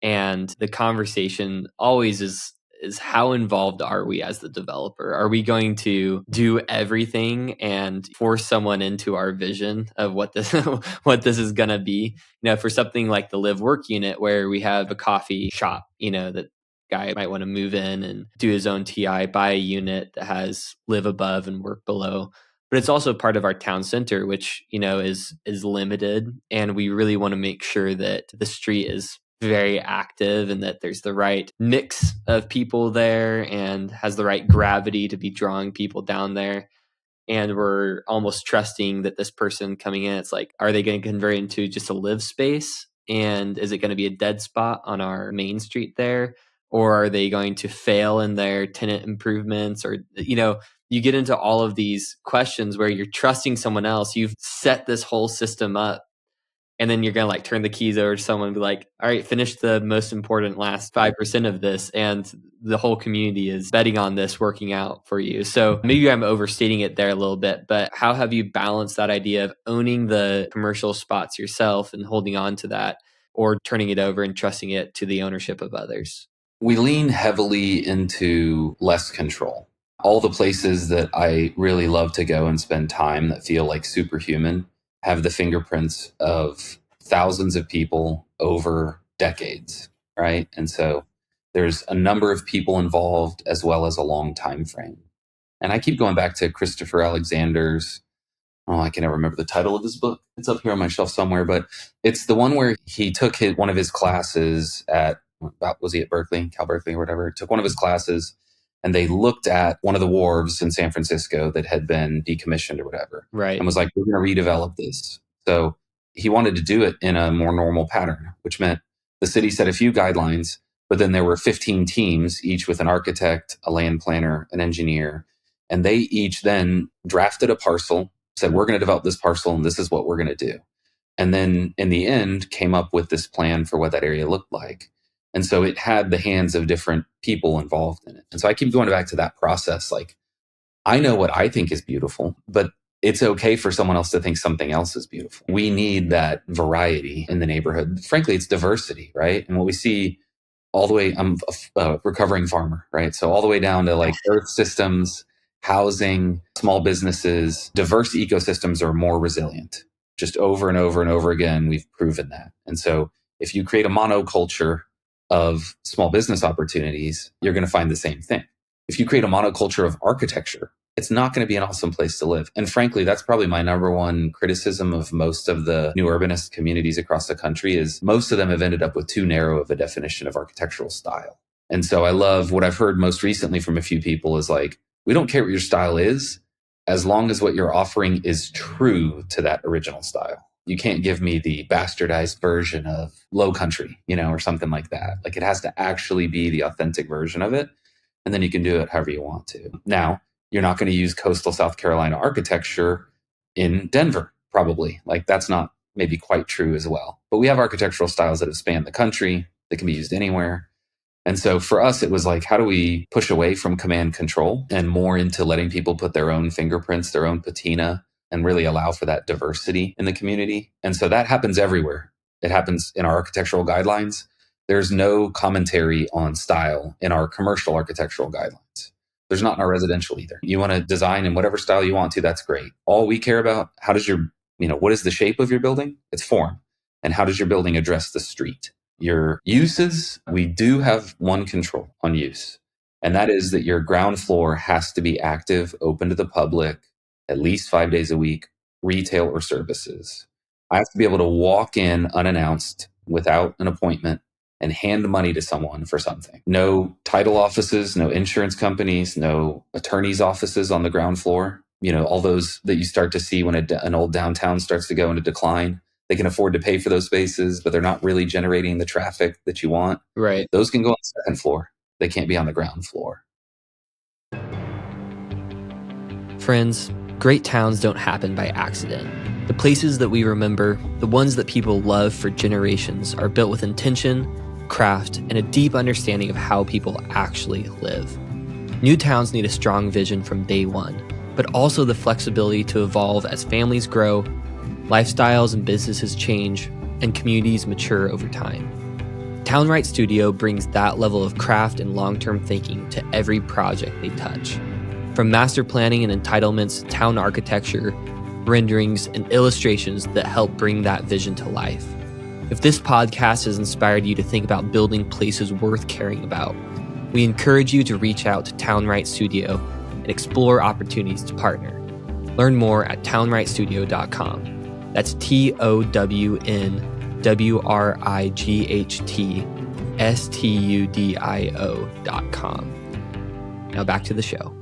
And the conversation always is how involved are we as the developer? Are we going to do everything and force someone into our vision of what this what this is going to be? For something like the live work unit where we have a coffee shop, that guy might want to move in and do his own TI, buy a unit that has live above and work below. But it's also part of our town center, which, is limited. And we really want to make sure that the street is very active and that there's the right mix of people there and has the right gravity to be drawing people down there. And we're almost trusting that this person coming in, it's like, are they going to convert into just a live space? And is it going to be a dead spot on our main street there? Or are they going to fail in their tenant improvements? Or, you get into all of these questions where you're trusting someone else. You've set this whole system up. And then you're going to turn the keys over to someone and be like, all right, finish the most important last 5% of this. And the whole community is betting on this working out for you. So maybe I'm overstating it there a little bit, but how have you balanced that idea of owning the commercial spots yourself and holding on to that or turning it over and trusting it to the ownership of others? We lean heavily into less control. All the places that I really love to go and spend time that feel like superhuman have the fingerprints of thousands of people over decades, right? And so there's a number of people involved as well as a long time frame. And I keep going back to Christopher Alexander's, I can never remember the title of his book. It's up here on my shelf somewhere, but it's the one where he took one of his classes was he at Berkeley, Cal Berkeley or whatever, took one of his classes and they looked at one of the wharves in San Francisco that had been decommissioned or whatever. Right. And was like, we're going to redevelop this. So he wanted to do it in a more normal pattern, which meant the city set a few guidelines, but then there were 15 teams, each with an architect, a land planner, an engineer. And they each then drafted a parcel, said, we're going to develop this parcel and this is what we're going to do. And then in the end came up with this plan for what that area looked like. And so it had the hands of different people involved in it. And so I keep going back to that process. Like, I know what I think is beautiful, but it's okay for someone else to think something else is beautiful. We need that variety in the neighborhood. Frankly, it's diversity, right? And what we see all the way, I'm a recovering farmer, right? So all the way down to earth systems, housing, small businesses, diverse ecosystems are more resilient. Just over and over and over again, we've proven that. And so if you create a monoculture of small business opportunities, you're going to find the same thing. If you create a monoculture of architecture, it's not going to be an awesome place to live. And frankly, that's probably my number one criticism of most of the new urbanist communities across the country is most of them have ended up with too narrow of a definition of architectural style. And so I love what I've heard most recently from a few people is we don't care what your style is, as long as what you're offering is true to that original style. You can't give me the bastardized version of Low Country, or something like that. It has to actually be the authentic version of it. And then you can do it however you want to. Now, you're not going to use coastal South Carolina architecture in Denver, probably. That's not maybe quite true as well. But we have architectural styles that have spanned the country that can be used anywhere. And so for us, it was how do we push away from command control and more into letting people put their own fingerprints, their own patina, and really allow for that diversity in the community. And so that happens everywhere. It happens in our architectural guidelines. There's no commentary on style in our commercial architectural guidelines. There's not in our residential either. You want to design in whatever style you want to, that's great. All we care about, how does what is the shape of your building? It's form. And how does your building address the street? Your uses, we do have one control on use. And that is that your ground floor has to be active, open to the public, at least 5 days a week, retail or services. I have to be able to walk in unannounced without an appointment and hand money to someone for something. No title offices, no insurance companies, no attorneys' offices on the ground floor. All those that you start to see when an old downtown starts to go into decline. They can afford to pay for those spaces, but they're not really generating the traffic that you want. Right. Those can go on the second floor. They can't be on the ground floor. Friends, great towns don't happen by accident. The places that we remember, the ones that people love for generations, are built with intention, craft, and a deep understanding of how people actually live. New towns need a strong vision from day one, but also the flexibility to evolve as families grow, lifestyles and businesses change, and communities mature over time. TownRight Studio brings that level of craft and long-term thinking to every project they touch. From master planning and entitlements, town architecture, renderings, and illustrations that help bring that vision to life. If this podcast has inspired you to think about building places worth caring about, we encourage you to reach out to TownRight Studio and explore opportunities to partner. Learn more at townrightstudio.com. That's TownRightStudio.com. Now back to the show.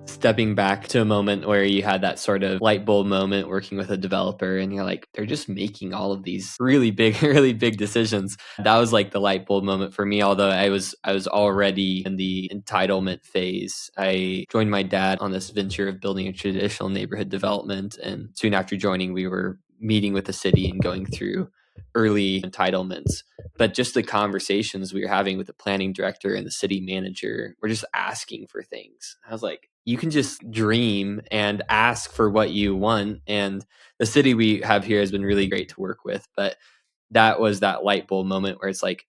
Stepping back to a moment where you had that sort of light bulb moment working with a developer and you're like, they're just making all of these really big decisions. That was like the light bulb moment for me, although I was already in the entitlement phase. I joined my dad on this venture of building a traditional neighborhood development. And soon after joining, we were meeting with the city and going through early entitlements. But just the conversations we were having with the planning director and the city manager, we're just asking for things. I was like, you can just dream and ask for what you want. And the city we have here has been really great to work with. But that was that light bulb moment where it's like,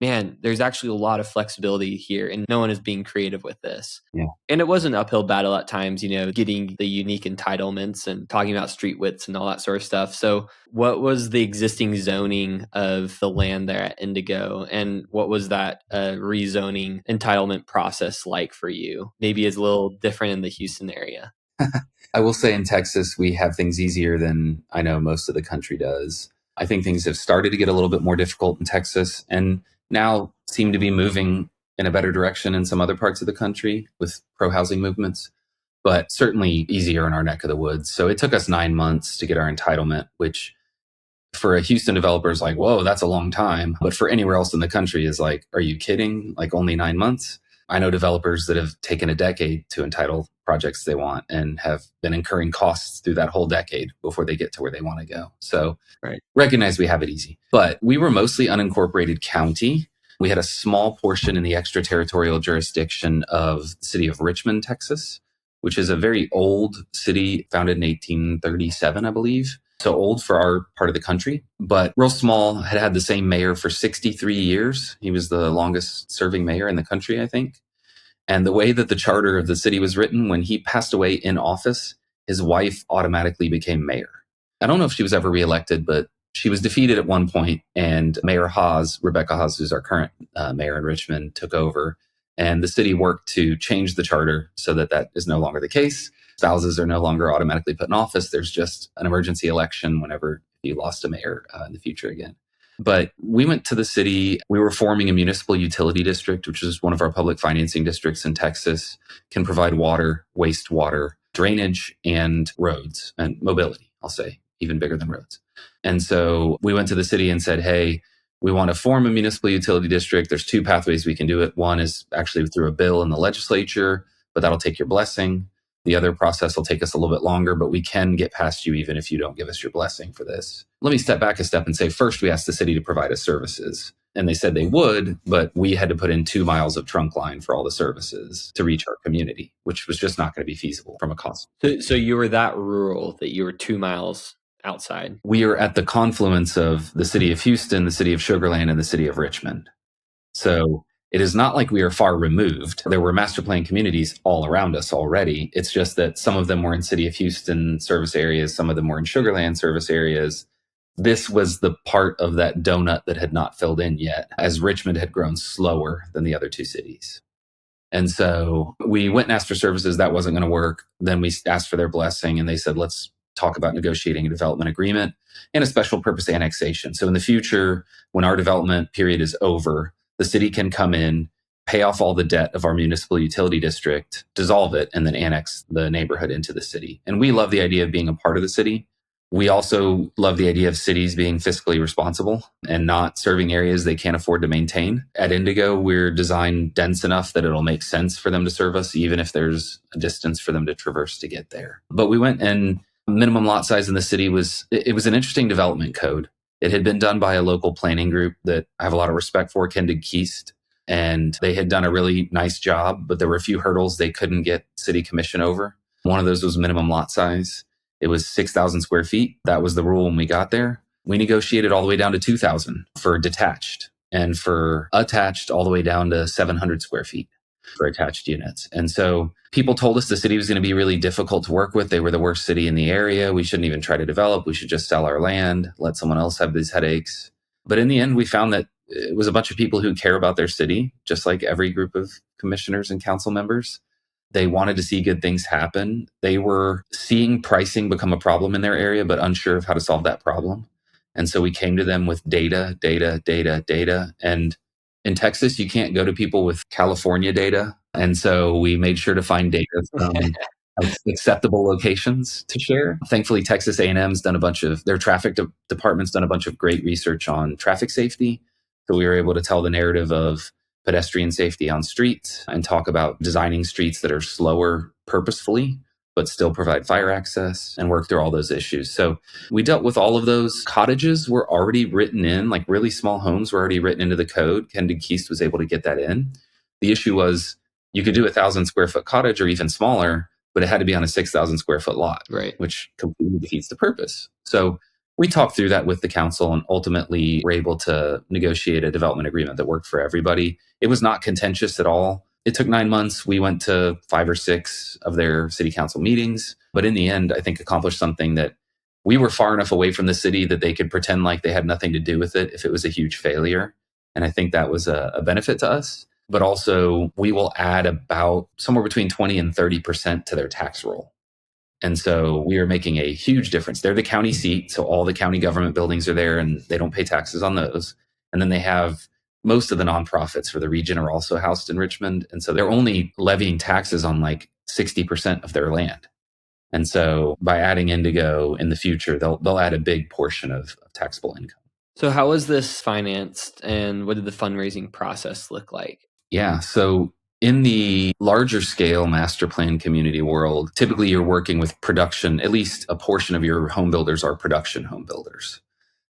man, there's actually a lot of flexibility here and no one is being creative with this. Yeah. And it was an uphill battle at times, getting the unique entitlements and talking about street widths and all that sort of stuff. So what was the existing zoning of the land there at Indigo? And what was that rezoning entitlement process like for you? Maybe it's a little different in the Houston area. I will say in Texas, we have things easier than I know most of the country does. I think things have started to get a little bit more difficult in Texas and now seem to be moving in a better direction in some other parts of the country with pro-housing movements, but certainly easier in our neck of the woods. So it took us 9 months to get our entitlement, which for a Houston developer is like, whoa, that's a long time. But for anywhere else in the country is like, are you kidding? Like only 9 months? I know developers that have taken a decade to entitle projects they want and have been incurring costs through that whole decade before they get to where they want to go. So recognize we have it easy. But we were mostly unincorporated county. We had a small portion in the extraterritorial jurisdiction of the city of Richmond, Texas, which is a very old city founded in 1837, I believe. So old for our part of the country, but real small, had the same mayor for 63 years. He was the longest serving mayor in the country, I think. And the way that the charter of the city was written, when he passed away in office, his wife automatically became mayor. I don't know if she was ever reelected, but she was defeated at one point, and Mayor Haas, Rebecca Haas, who's our current mayor in Richmond, took over. And the city worked to change the charter so that that is no longer the case. Spouses are no longer automatically put in office. There's just an emergency election whenever you lost a mayor in the future again. But we went to the city. We were forming a municipal utility district, which is one of our public financing districts in Texas, can provide water, wastewater, drainage, and roads and mobility, I'll say, even bigger than roads. And so we went to the city and said, hey, we want to form a municipal utility district. There's two pathways we can do it. One is actually through a bill in the legislature, but that'll take your blessing. The other process will take us a little bit longer, but we can get past you even if you don't give us your blessing for this. Let me step back a step and say, first, we asked the city to provide us services. And they said they would, but we had to put in 2 miles of trunk line for all the services to reach our community, which was just not going to be feasible from a cost. So you were that rural that you were 2 miles outside? We are at the confluence of the city of Houston, the city of Sugar Land, and the city of Richmond. So it is not like we are far removed. There were master plan communities all around us already. It's just that some of them were in city of Houston service areas, some of them were in Sugar Land service areas. This was the part of that donut that had not filled in yet, as Richmond had grown slower than the other two cities. And so we went and asked for services. That wasn't going to work. Then we asked for their blessing, and they said, let's talk about negotiating a development agreement and a special purpose annexation. So in the future, when our development period is over, the city can come in, pay off all the debt of our municipal utility district, dissolve it, and then annex the neighborhood into the city. And we love the idea of being a part of the city. We also love the idea of cities being fiscally responsible and not serving areas they can't afford to maintain. At Indigo, we're designed dense enough that it'll make sense for them to serve us, even if there's a distance for them to traverse to get there. But we went, and minimum lot size in the city was an interesting development code. It had been done by a local planning group that I have a lot of respect for, Kendig Keist, and they had done a really nice job, but there were a few hurdles they couldn't get city commission over. One of those was minimum lot size. It was 6,000 square feet. That was the rule when we got there. We negotiated all the way down to 2,000 for detached, and for attached all the way down to 700 square feet for attached units. And so people told us the city was going to be really difficult to work with. They were the worst city in the area. We shouldn't even try to develop. We should just sell our land, let someone else have these headaches. But in the end, we found that it was a bunch of people who care about their city, just like every group of commissioners and council members. They wanted to see good things happen. They were seeing pricing become a problem in their area, but unsure of how to solve that problem. And so we came to them with data. And in Texas, you can't go to people with California data. And so we made sure to find data from acceptable locations to share. Thankfully, Texas A&M's done their traffic department's done a bunch of great research on traffic safety. So we were able to tell the narrative of pedestrian safety on streets and talk about designing streets that are slower purposefully, but still provide fire access, and work through all those issues. So we dealt with all of those. Cottages were already written in, like really small homes were already written into the code. Kendig Keist was able to get that in. The issue was you could do 1,000 square foot cottage or even smaller, but it had to be on a 6,000 square foot lot, right, which completely defeats the purpose. So we talked through that with the council and ultimately were able to negotiate a development agreement that worked for everybody. It was not contentious at all. It took 9 months. We went to 5 or 6 of their city council meetings, but in the end, I think accomplished something that we were far enough away from the city that they could pretend like they had nothing to do with it if it was a huge failure. And I think that was a benefit to us. But also, we will add about somewhere between 20 and 30% to their tax roll. And so we are making a huge difference. They're the county seat, so all the county government buildings are there and they don't pay taxes on those. And then they have most of the nonprofits for the region are also housed in Richmond. And so they're only levying taxes on like 60% of their land. And so by adding Indigo in the future, they'll add a big portion of taxable income. So how was this financed, and what did the fundraising process look like? Yeah, so in the larger scale master plan community world, typically you're working with production. At least a portion of your home builders are production home builders.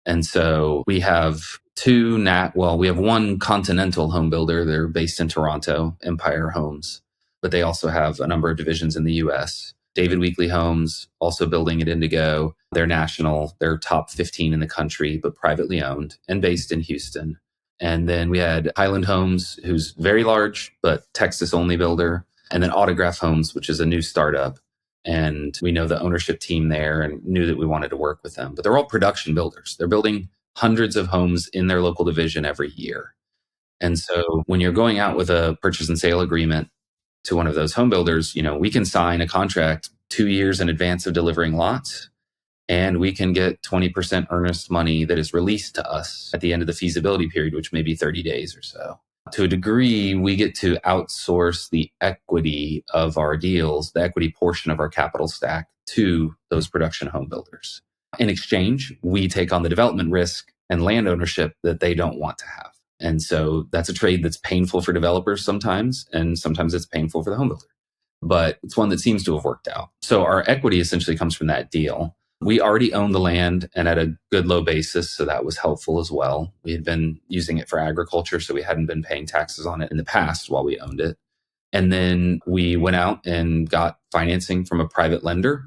And so we have we have one continental home builder. They're based in Toronto, Empire Homes, but they also have a number of divisions in the US. David Weekley Homes, also building at Indigo. They're national. They're top 15 in the country, but privately owned and based in Houston. And then we had Highland Homes, who's very large, but Texas-only builder. And then Autograph Homes, which is a new startup. And we know the ownership team there and knew that we wanted to work with them. But they're all production builders. They're building hundreds of homes in their local division every year. And so when you're going out with a purchase and sale agreement to one of those home builders, we can sign a contract 2 years in advance of delivering lots. And we can get 20% earnest money that is released to us at the end of the feasibility period, which may be 30 days or so. To a degree, we get to outsource the equity of our deals, the equity portion of our capital stack, to those production home builders. In exchange, we take on the development risk and land ownership that they don't want to have. And so that's a trade that's painful for developers sometimes, and sometimes it's painful for the home builder. But it's one that seems to have worked out. So our equity essentially comes from that deal. We already owned the land and at a good low basis, so that was helpful as well. We had been using it for agriculture, so we hadn't been paying taxes on it in the past while we owned it. And then we went out and got financing from a private lender.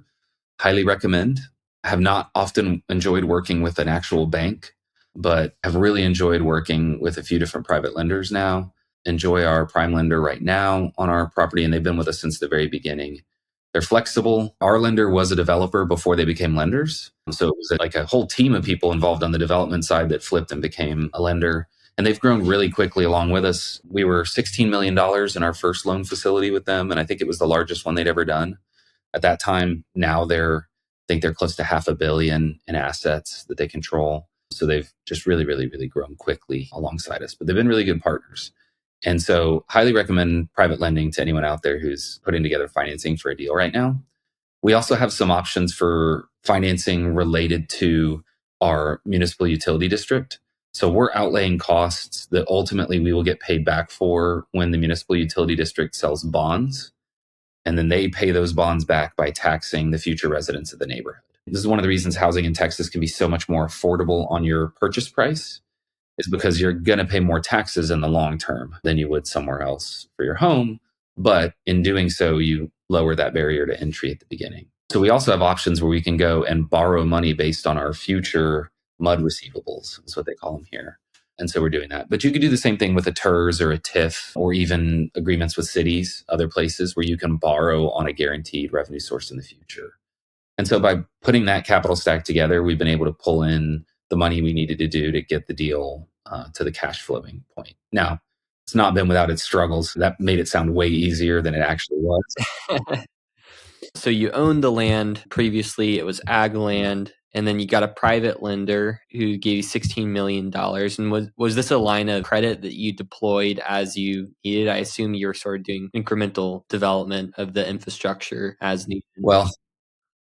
Highly recommend. have not often enjoyed working with an actual bank, but have really enjoyed working with a few different private lenders now. Enjoy our prime lender right now on our property, and they've been with us since the very beginning. They're flexible. Our lender was a developer before they became lenders. So it was like a whole team of people involved on the development side that flipped and became a lender. And they've grown really quickly along with us. We were $16 million in our first loan facility with them, and I think it was the largest one they'd ever done at that time. Now I think they're close to $500 million in assets that they control. So they've just really, really, really grown quickly alongside us, but they've been really good partners. And so highly recommend private lending to anyone out there who's putting together financing for a deal right now. We also have some options for financing related to our municipal utility district. So we're outlaying costs that ultimately we will get paid back for when the municipal utility district sells bonds. And then they pay those bonds back by taxing the future residents of the neighborhood. This is one of the reasons housing in Texas can be so much more affordable on your purchase price, is because you're going to pay more taxes in the long term than you would somewhere else for your home. But in doing so, you lower that barrier to entry at the beginning. So we also have options where we can go and borrow money based on our future MUD receivables, is what they call them here. And so we're doing that. But you could do the same thing with a TERS or a TIF, or even agreements with cities, other places where you can borrow on a guaranteed revenue source in the future. And so by putting that capital stack together, we've been able to pull in the money we needed to do to get the deal to the cash flowing point. Now, it's not been without its struggles. That made it sound way easier than it actually was. So you owned the land previously, it was ag land, and then you got a private lender who gave you $16 million. And was this a line of credit that you deployed as you needed? I assume you're sort of doing incremental development of the infrastructure as needed. Well,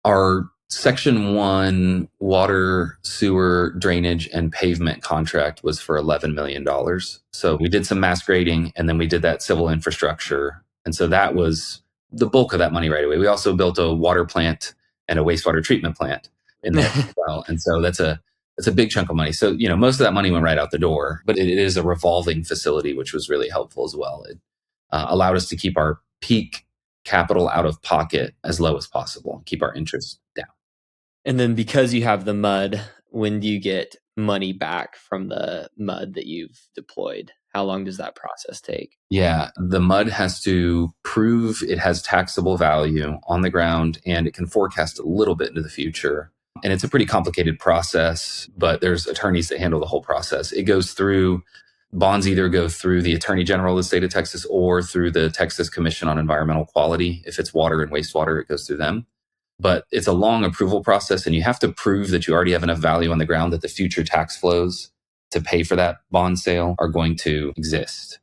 our Section 1 water, sewer, drainage, and pavement contract was for $11 million. So we did some mass grading, and then we did that civil infrastructure. And so that was the bulk of that money right away. We also built a water plant and a wastewater treatment plant in there as well. And so that's a big chunk of money. So, most of that money went right out the door, but it is a revolving facility, which was really helpful as well. It allowed us to keep our peak capital out of pocket as low as possible, keep our interest down. And then because you have the MUD, when do you get money back from the MUD that you've deployed? How long does that process take? Yeah, the MUD has to prove it has taxable value on the ground, and it can forecast a little bit into the future. And it's a pretty complicated process, but there's attorneys that handle the whole process. Bonds either go through the Attorney General of the state of Texas or through the Texas Commission on Environmental Quality. If it's water and wastewater, it goes through them. But it's a long approval process, and you have to prove that you already have enough value on the ground that the future tax flows to pay for that bond sale are going to exist.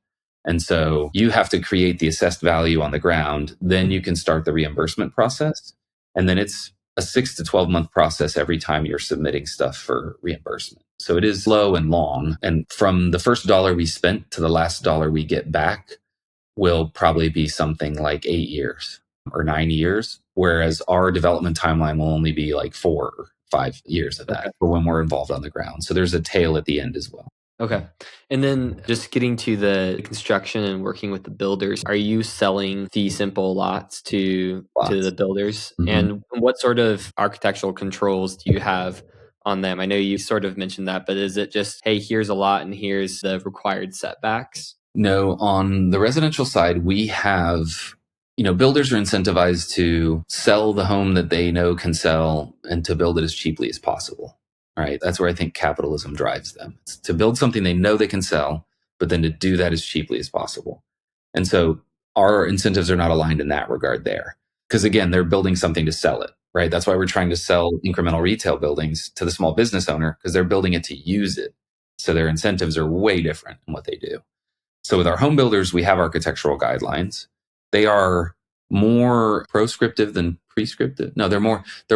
And so you have to create the assessed value on the ground. Then you can start the reimbursement process. And then it's a 6 to 12 month process every time you're submitting stuff for reimbursement. So it is slow and long. And from the first dollar we spent to the last dollar we get back will probably be something like 8 years or 9 years. Whereas our development timeline will only be like 4 or 5 years of that for when we're involved on the ground. So there's a tail at the end as well. Okay. And then just getting to the construction and working with the builders, are you selling fee simple lots to the builders? Mm-hmm. And what sort of architectural controls do you have on them? I know you sort of mentioned that, but is it just, hey, here's a lot and here's the required setbacks? No, on the residential side, we have, builders are incentivized to sell the home that they know can sell and to build it as cheaply as possible. All right. That's where I think capitalism drives them. It's to build something they know they can sell, but then to do that as cheaply as possible. And so our incentives are not aligned in that regard there. Because again, they're building something to sell it, right? That's why we're trying to sell incremental retail buildings to the small business owner, because they're building it to use it. So their incentives are way different in what they do. So with our home builders, we have architectural guidelines. They are more proscriptive than prescriptive. No, they're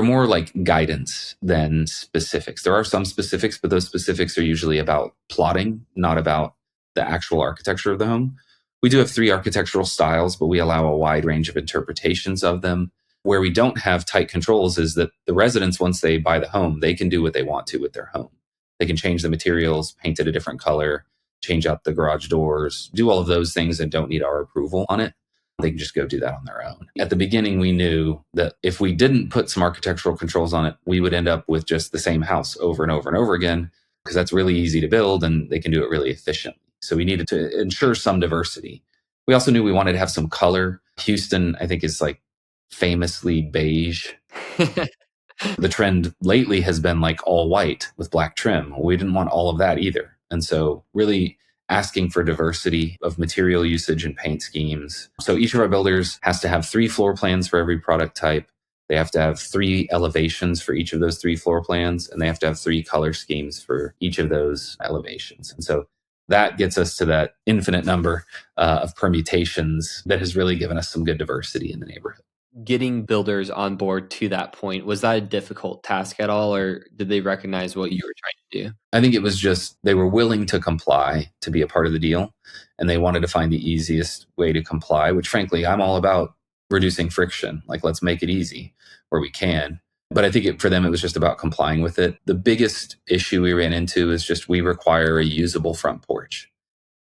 more like guidance than specifics. There are some specifics, but those specifics are usually about plotting, not about the actual architecture of the home. We do have 3 architectural styles, but we allow a wide range of interpretations of them. Where we don't have tight controls is that the residents, once they buy the home, they can do what they want to with their home. They can change the materials, paint it a different color, change out the garage doors, do all of those things and don't need our approval on it. they can just go do that on their own. At the beginning, we knew that if we didn't put some architectural controls on it, we would end up with just the same house over and over and over again, because that's really easy to build and they can do it really efficiently. So we needed to ensure some diversity. We also knew we wanted to have some color. Houston, I think, is like famously beige. The trend lately has been like all white with black trim. We didn't want all of that either. And so really asking for diversity of material usage and paint schemes. So each of our builders has to have 3 floor plans for every product type. They have to have 3 elevations for each of those 3 floor plans, and they have to have 3 color schemes for each of those elevations. And so that gets us to that infinite number of permutations that has really given us some good diversity in the neighborhood. Getting builders on board to that point, was that a difficult task at all, or did they recognize what you were trying to do? I think it was just they were willing to comply to be a part of the deal, and they wanted to find the easiest way to comply, which frankly, I'm all about reducing friction. Like, let's make it easy where we can. But I think for them, it was just about complying with it. The biggest issue we ran into is just we require a usable front porch.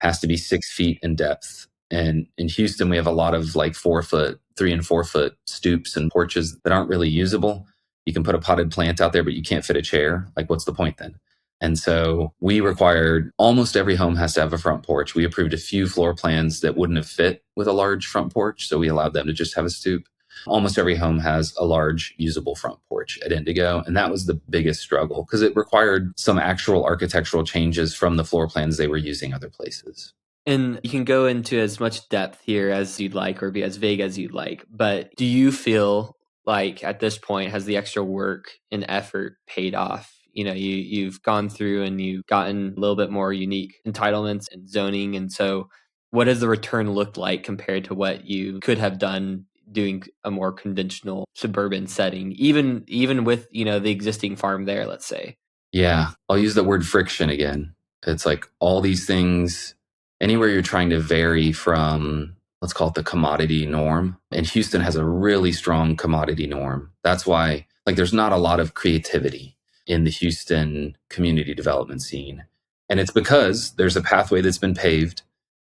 It has to be 6 feet in depth. And in Houston, we have a lot of like 4 foot, 3 and 4 foot stoops and porches that aren't really usable. You can put a potted plant out there, but you can't fit a chair. Like, what's the point then? And so we required almost every home has to have a front porch. We approved a few floor plans that wouldn't have fit with a large front porch, so we allowed them to just have a stoop. Almost every home has a large usable front porch at Indigo. And that was the biggest struggle because it required some actual architectural changes from the floor plans they were using other places. And you can go into as much depth here as you'd like or be as vague as you'd like. But do you feel like at this point, has the extra work and effort paid off? You know, you've gone through and you've gotten a little bit more unique entitlements and zoning. And so what does the return look like compared to what you could have done doing a more conventional suburban setting, even with, you know, the existing farm there, let's say? Yeah, I'll use the word friction again. It's like all these things, anywhere you're trying to vary from, let's call it the commodity norm. And Houston has a really strong commodity norm. That's why, like, there's not a lot of creativity in the Houston community development scene. And it's because there's a pathway that's been paved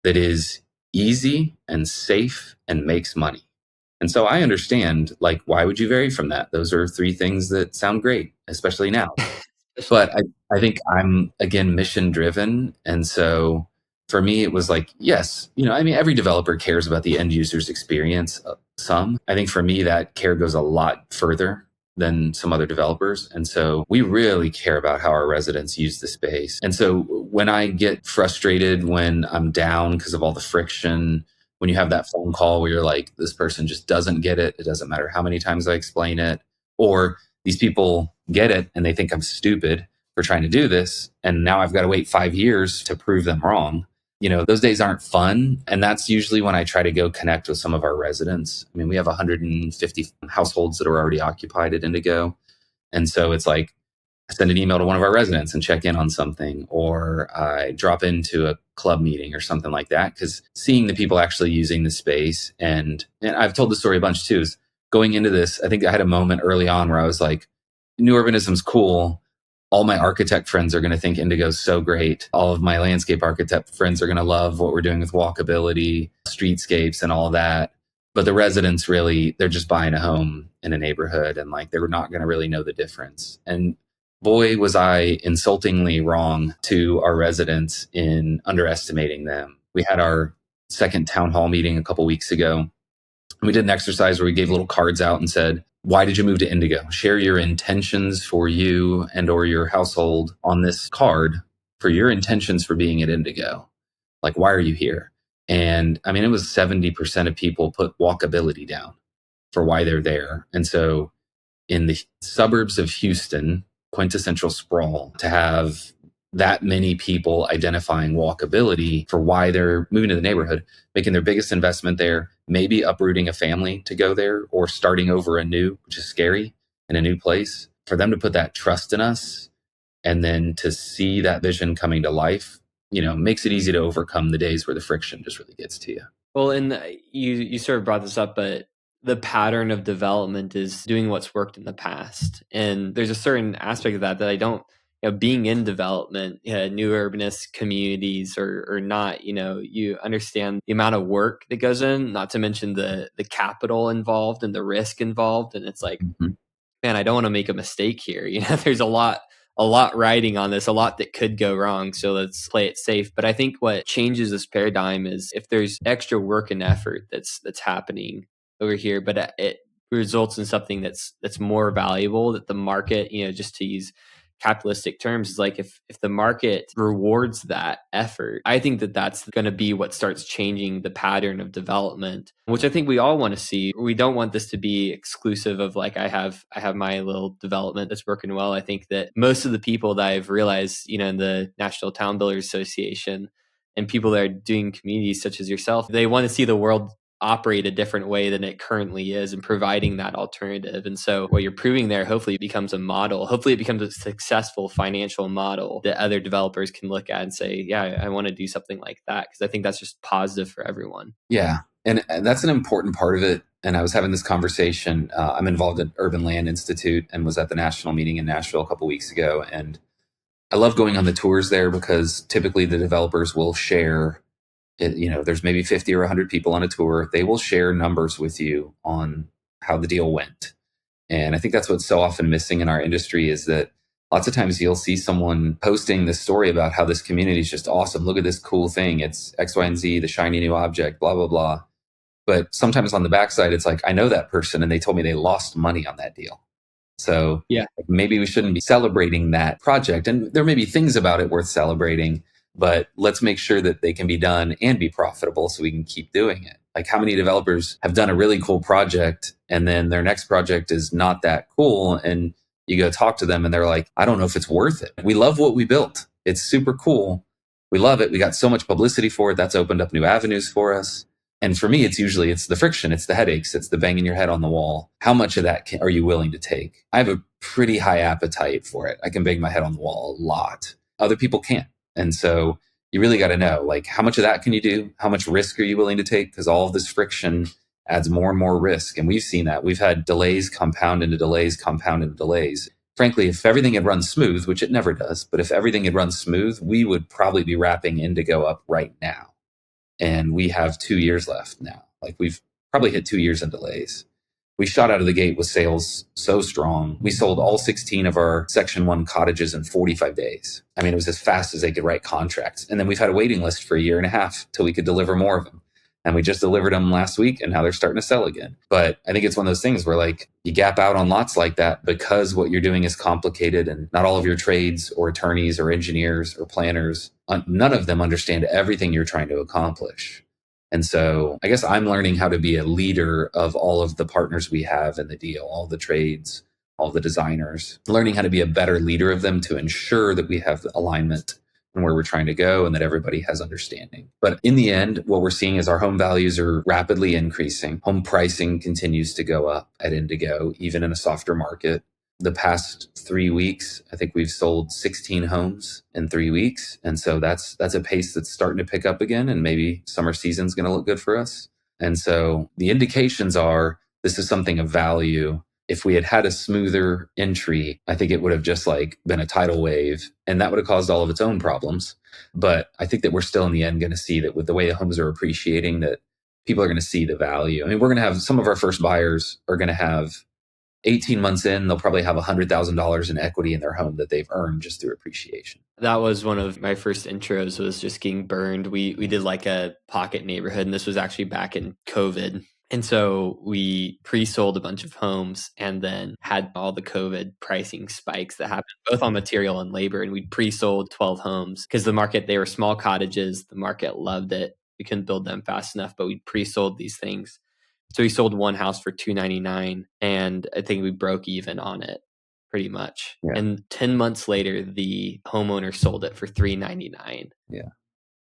that is easy and safe and makes money. And so I understand, like, why would you vary from that? Those are 3 things that sound great, especially now. But I think I'm, again, mission driven. And so for me, it was like, yes, you know, I mean, every developer cares about the end user's experience. Some. I think for me, that care goes a lot further than some other developers. And so we really care about how our residents use the space. And so when I get frustrated, when I'm down because of all the friction, when you have that phone call where you're like, this person just doesn't get it. It doesn't matter how many times I explain it. Or these people get it and they think I'm stupid for trying to do this. And now I've got to wait 5 years to prove them wrong. You know, those days aren't fun. And that's usually when I try to go connect with some of our residents. I mean, we have 150 households that are already occupied at Indigo. And so it's like, I send an email to one of our residents and check in on something, or I drop into a club meeting or something like that. Because seeing the people actually using the space, and I've told the story a bunch too, is going into this, I think I had a moment early on where I was like, new urbanism's cool. All my architect friends are going to think Indigo's so great. All of my landscape architect friends are going to love what we're doing with walkability, streetscapes, and all of that. But the residents really, they're just buying a home in a neighborhood, and like they're not going to really know the difference. And boy, was I insultingly wrong to our residents in underestimating them. We had our second town hall meeting a couple weeks ago. We did an exercise where we gave little cards out and said, why did you move to Indigo? Share your intentions for you and or your household on this card for your intentions for being at Indigo. Like, why are you here? And I mean, it was 70% of people put walkability down for why they're there. And so in the suburbs of Houston, quintessential sprawl, to have that many people identifying walkability for why they're moving to the neighborhood, making their biggest investment there, maybe uprooting a family to go there or starting over anew, which is scary, in a new place. For them to put that trust in us and then to see that vision coming to life, you know, makes it easy to overcome the days where the friction just really gets to you. Well, and you sort of brought this up, but the pattern of development is doing what's worked in the past. And there's a certain aspect of that I don't being in development, new urbanist communities or not, you understand the amount of work that goes in, not to mention the capital involved and the risk involved. And it's like, Mhm. man, I don't want to make a mistake here. There's a lot riding on this, a lot that could go wrong. So let's play it safe. But I think what changes this paradigm is if there's extra work and effort that's happening over here, but it results in something that's more valuable, that the market, just to use capitalistic terms, is like if the market rewards that effort, I think that that's going to be what starts changing the pattern of development, which I think we all want to see. We don't want this to be exclusive of like I have my little development that's working well. I think that most of the people that I've realized, in the National Town Builders Association and people that are doing communities such as yourself, they want to see the world operate a different way than it currently is and providing that alternative. And so what you're proving there hopefully becomes a model. Hopefully it becomes a successful financial model that other developers can look at and say, yeah, I want to do something like that, because I think that's just positive for everyone. Yeah. And that's an important part of it. And I was having this conversation. I'm involved at Urban Land Institute and was at the national meeting in Nashville a couple of weeks ago. And I love going on the tours there because typically the developers will share there's maybe 50 or 100 people on a tour. They will share numbers with you on how the deal went. And I think that's what's so often missing in our industry is that lots of times you'll see someone posting this story about how this community is just awesome. Look at this cool thing. It's X, Y, and Z, the shiny new object, blah, blah, blah. But sometimes on the backside, it's like, I know that person and they told me they lost money on that deal. So yeah, maybe we shouldn't be celebrating that project. And there may be things about it worth celebrating, but let's make sure that they can be done and be profitable so we can keep doing it. Like how many developers have done a really cool project and then their next project is not that cool. And you go talk to them and they're like, I don't know if it's worth it. We love what we built. It's super cool. We love it. We got so much publicity for it. That's opened up new avenues for us. And for me, it's the friction, it's the headaches, it's the banging your head on the wall. How much of that are you willing to take? I have a pretty high appetite for it. I can bang my head on the wall a lot. Other people can't. And so you really got to know, like, how much of that can you do? How much risk are you willing to take? Because all of this friction adds more and more risk. And we've seen that. We've had delays compound into delays, compound into delays. Frankly, if everything had run smooth, which it never does, but if everything had run smooth, we would probably be wrapping Indigo up right now. And we have 2 years left now. Like we've probably hit 2 years in delays. We shot out of the gate with sales so strong. We sold all 16 of our Section 1 cottages in 45 days. I mean, it was as fast as they could write contracts. And then we've had a waiting list for a year and a half till we could deliver more of them. And we just delivered them last week and now they're starting to sell again. But I think it's one of those things where like you gap out on lots like that because what you're doing is complicated and not all of your trades or attorneys or engineers or planners, none of them understand everything you're trying to accomplish. And so I guess I'm learning how to be a leader of all of the partners we have in the deal, all the trades, all the designers, learning how to be a better leader of them to ensure that we have alignment and where we're trying to go and that everybody has understanding. But in the end, what we're seeing is our home values are rapidly increasing. Home pricing continues to go up at Indigo, even in a softer market. The past 3 weeks, I think we've sold 16 homes in 3 weeks. And so that's a pace that's starting to pick up again. And maybe summer season's going to look good for us. And so the indications are this is something of value. If we had had a smoother entry, I think it would have just like been a tidal wave and that would have caused all of its own problems. But I think that we're still in the end going to see that with the way the homes are appreciating, that people are going to see the value. I mean, we're going to have some of our first buyers are going to have 18 months in, they'll probably have $100,000 in equity in their home that they've earned just through appreciation. That was one of my first intros, was just getting burned. We did like a pocket neighborhood, and this was actually back in COVID. And so we pre-sold a bunch of homes and then had all the COVID pricing spikes that happened both on material and labor. And we pre-sold 12 homes because the market, they were small cottages. The market loved it. We couldn't build them fast enough, but we pre-sold these things. So we sold one house for $299 and I think we broke even on it pretty much. Yeah. And 10 months later, the homeowner sold it for $399. Yeah.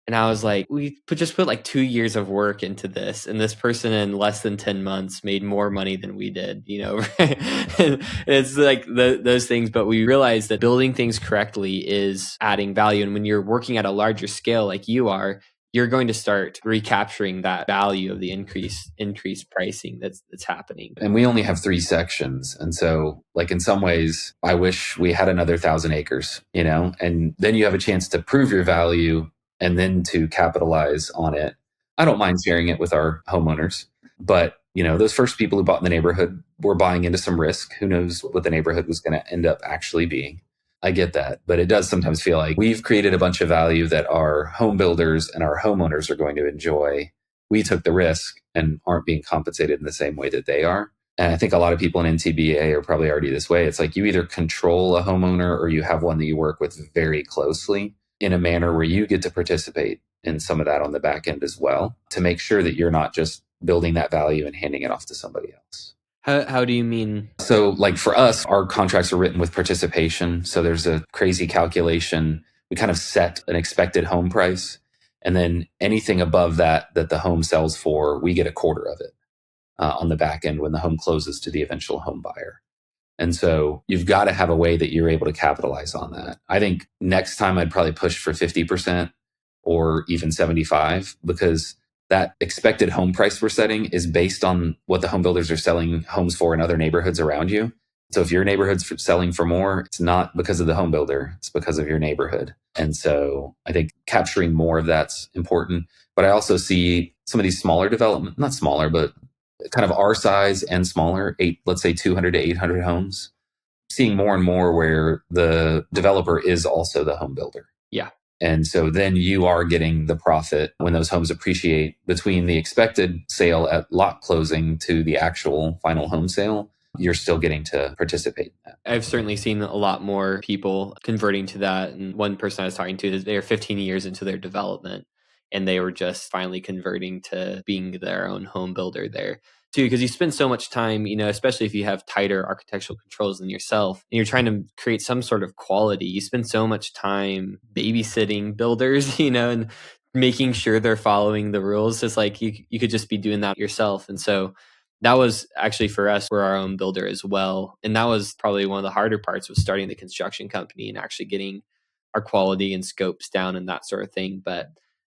And I was like, we just put like 2 years of work into this. And this person in less than 10 months made more money than we did, It's like those things. But we realized that building things correctly is adding value. And when you're working at a larger scale like you are, you're going to start recapturing that value of the increased pricing that's happening. And we only have 3 sections. And so like in some ways, I wish we had another 1,000 acres, and then you have a chance to prove your value and then to capitalize on it. I don't mind sharing it with our homeowners, but those first people who bought in the neighborhood were buying into some risk. Who knows what the neighborhood was going to end up actually being. I get that, but it does sometimes feel like we've created a bunch of value that our home builders and our homeowners are going to enjoy. We took the risk and aren't being compensated in the same way that they are. And I think a lot of people in NTBA are probably already this way. It's like you either control a homeowner or you have one that you work with very closely in a manner where you get to participate in some of that on the back end as well, to make sure that you're not just building that value and handing it off to somebody else. How do you mean? So like for us, our contracts are written with participation. So there's a crazy calculation. We kind of set an expected home price. And then anything above that the home sells for, we get a quarter of it on the back end when the home closes to the eventual home buyer. And so you've got to have a way that you're able to capitalize on that. I think next time I'd probably push for 50% or even 75%, because that expected home price we're setting is based on what the home builders are selling homes for in other neighborhoods around you. So if your neighborhood's selling for more, it's not because of the home builder, it's because of your neighborhood. And so I think capturing more of that's important. But I also see some of these smaller development, not smaller, but kind of our size and smaller, let's say 200 to 800 homes, seeing more and more where the developer is also the home builder. Yeah. And so then you are getting the profit when those homes appreciate between the expected sale at lot closing to the actual final home sale. You're still getting to participate in that. I've certainly seen a lot more people converting to that. And one person I was talking to, they're 15 years into their development and they were just finally converting to being their own home builder there too. Because you spend so much time, especially if you have tighter architectural controls than yourself and you're trying to create some sort of quality, you spend so much time babysitting builders, and making sure they're following the rules. It's like you could just be doing that yourself. And so that was actually for us, we're our own builder as well. And that was probably one of the harder parts, was starting the construction company and actually getting our quality and scopes down and that sort of thing. But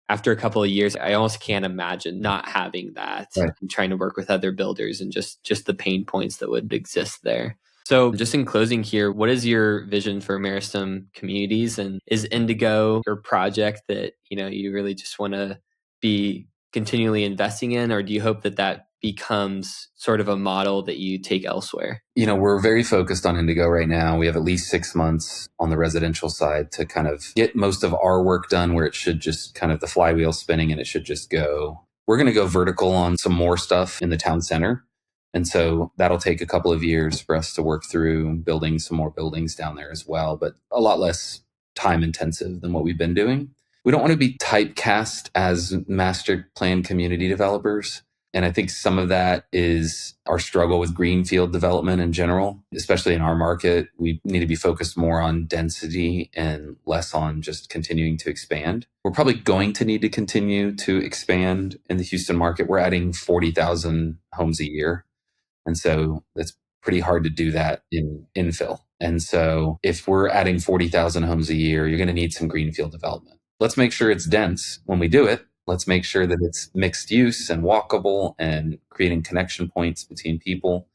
after a couple of years, I almost can't imagine not having that, right, and trying to work with other builders and just the pain points that would exist there. So just in closing here, what is your vision for Meristem Communities? And is Indigo your project that, you really just want to be continually investing in? Or do you hope that becomes sort of a model that you take elsewhere? We're very focused on Indigo right now. We have at least 6 months on the residential side to kind of get most of our work done, where it should just kind of the flywheel spinning and it should just go. We're going to go vertical on some more stuff in the town center. And so that'll take a couple of years for us to work through building some more buildings down there as well, but a lot less time intensive than what we've been doing. We don't want to be typecast as master plan community developers. And I think some of that is our struggle with greenfield development in general, especially in our market. We need to be focused more on density and less on just continuing to expand. We're probably going to need to continue to expand in the Houston market. We're adding 40,000 homes a year. And so that's pretty hard to do that in infill. And so if we're adding 40,000 homes a year, you're going to need some greenfield development. Let's make sure it's dense when we do it. Let's make sure that it's mixed use and walkable and creating connection points between people.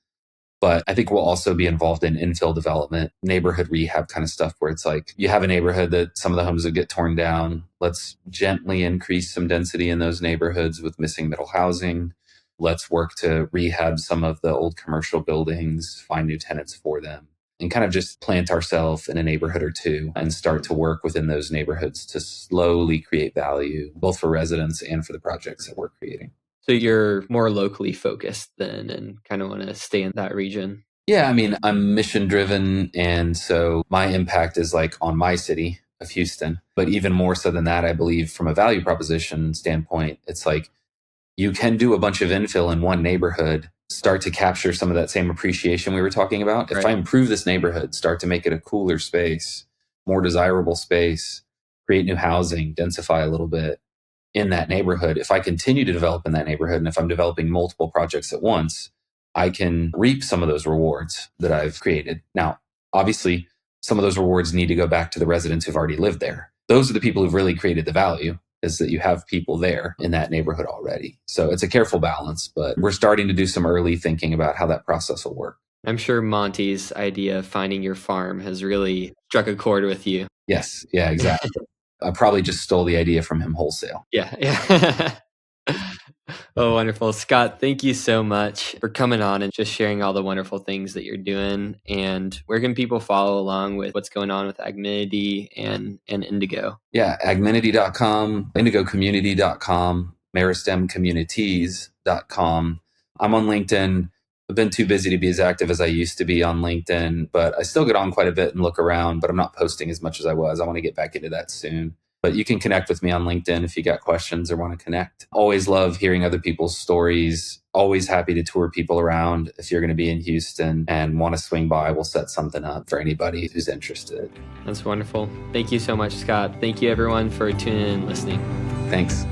But I think we'll also be involved in infill development, neighborhood rehab kind of stuff, where it's like you have a neighborhood that some of the homes would get torn down. Let's gently increase some density in those neighborhoods with missing middle housing. Let's work to rehab some of the old commercial buildings, find new tenants for them, and kind of just plant ourselves in a neighborhood or two and start to work within those neighborhoods to slowly create value, both for residents and for the projects that we're creating. So you're more locally focused then and kind of want to stay in that region? Yeah, I mean, I'm mission driven. And so my impact is like on my city of Houston. But even more so than that, I believe from a value proposition standpoint, it's like you can do a bunch of infill in one neighborhood, start to capture some of that same appreciation we were talking about. If I improve this neighborhood, start to make it a cooler space, more desirable space, create new housing, densify a little bit in that neighborhood. If I continue to develop in that neighborhood, and if I'm developing multiple projects at once, I can reap some of those rewards that I've created. Now, obviously, some of those rewards need to go back to the residents who've already lived there. Those are the people who've really created the value. is that you have people there in that neighborhood already. So it's a careful balance, but we're starting to do some early thinking about how that process will work. I'm sure Monty's idea of finding your farm has really struck a chord with you. Yes. Yeah, exactly. I probably just stole the idea from him wholesale. Yeah. Oh, wonderful. Scott, thank you so much for coming on and just sharing all the wonderful things that you're doing. And where can people follow along with what's going on with Agmenity and Indigo? Yeah, agmenity.com, indigocommunity.com, meristemcommunities.com. I'm on LinkedIn. I've been too busy to be as active as I used to be on LinkedIn, but I still get on quite a bit and look around, but I'm not posting as much as I was. I want to get back into that soon. But you can connect with me on LinkedIn if you got questions or want to connect. Always love hearing other people's stories. Always happy to tour people around. If you're going to be in Houston and want to swing by, we'll set something up for anybody who's interested. That's wonderful. Thank you so much, Scott. Thank you, everyone, for tuning in and listening. Thanks.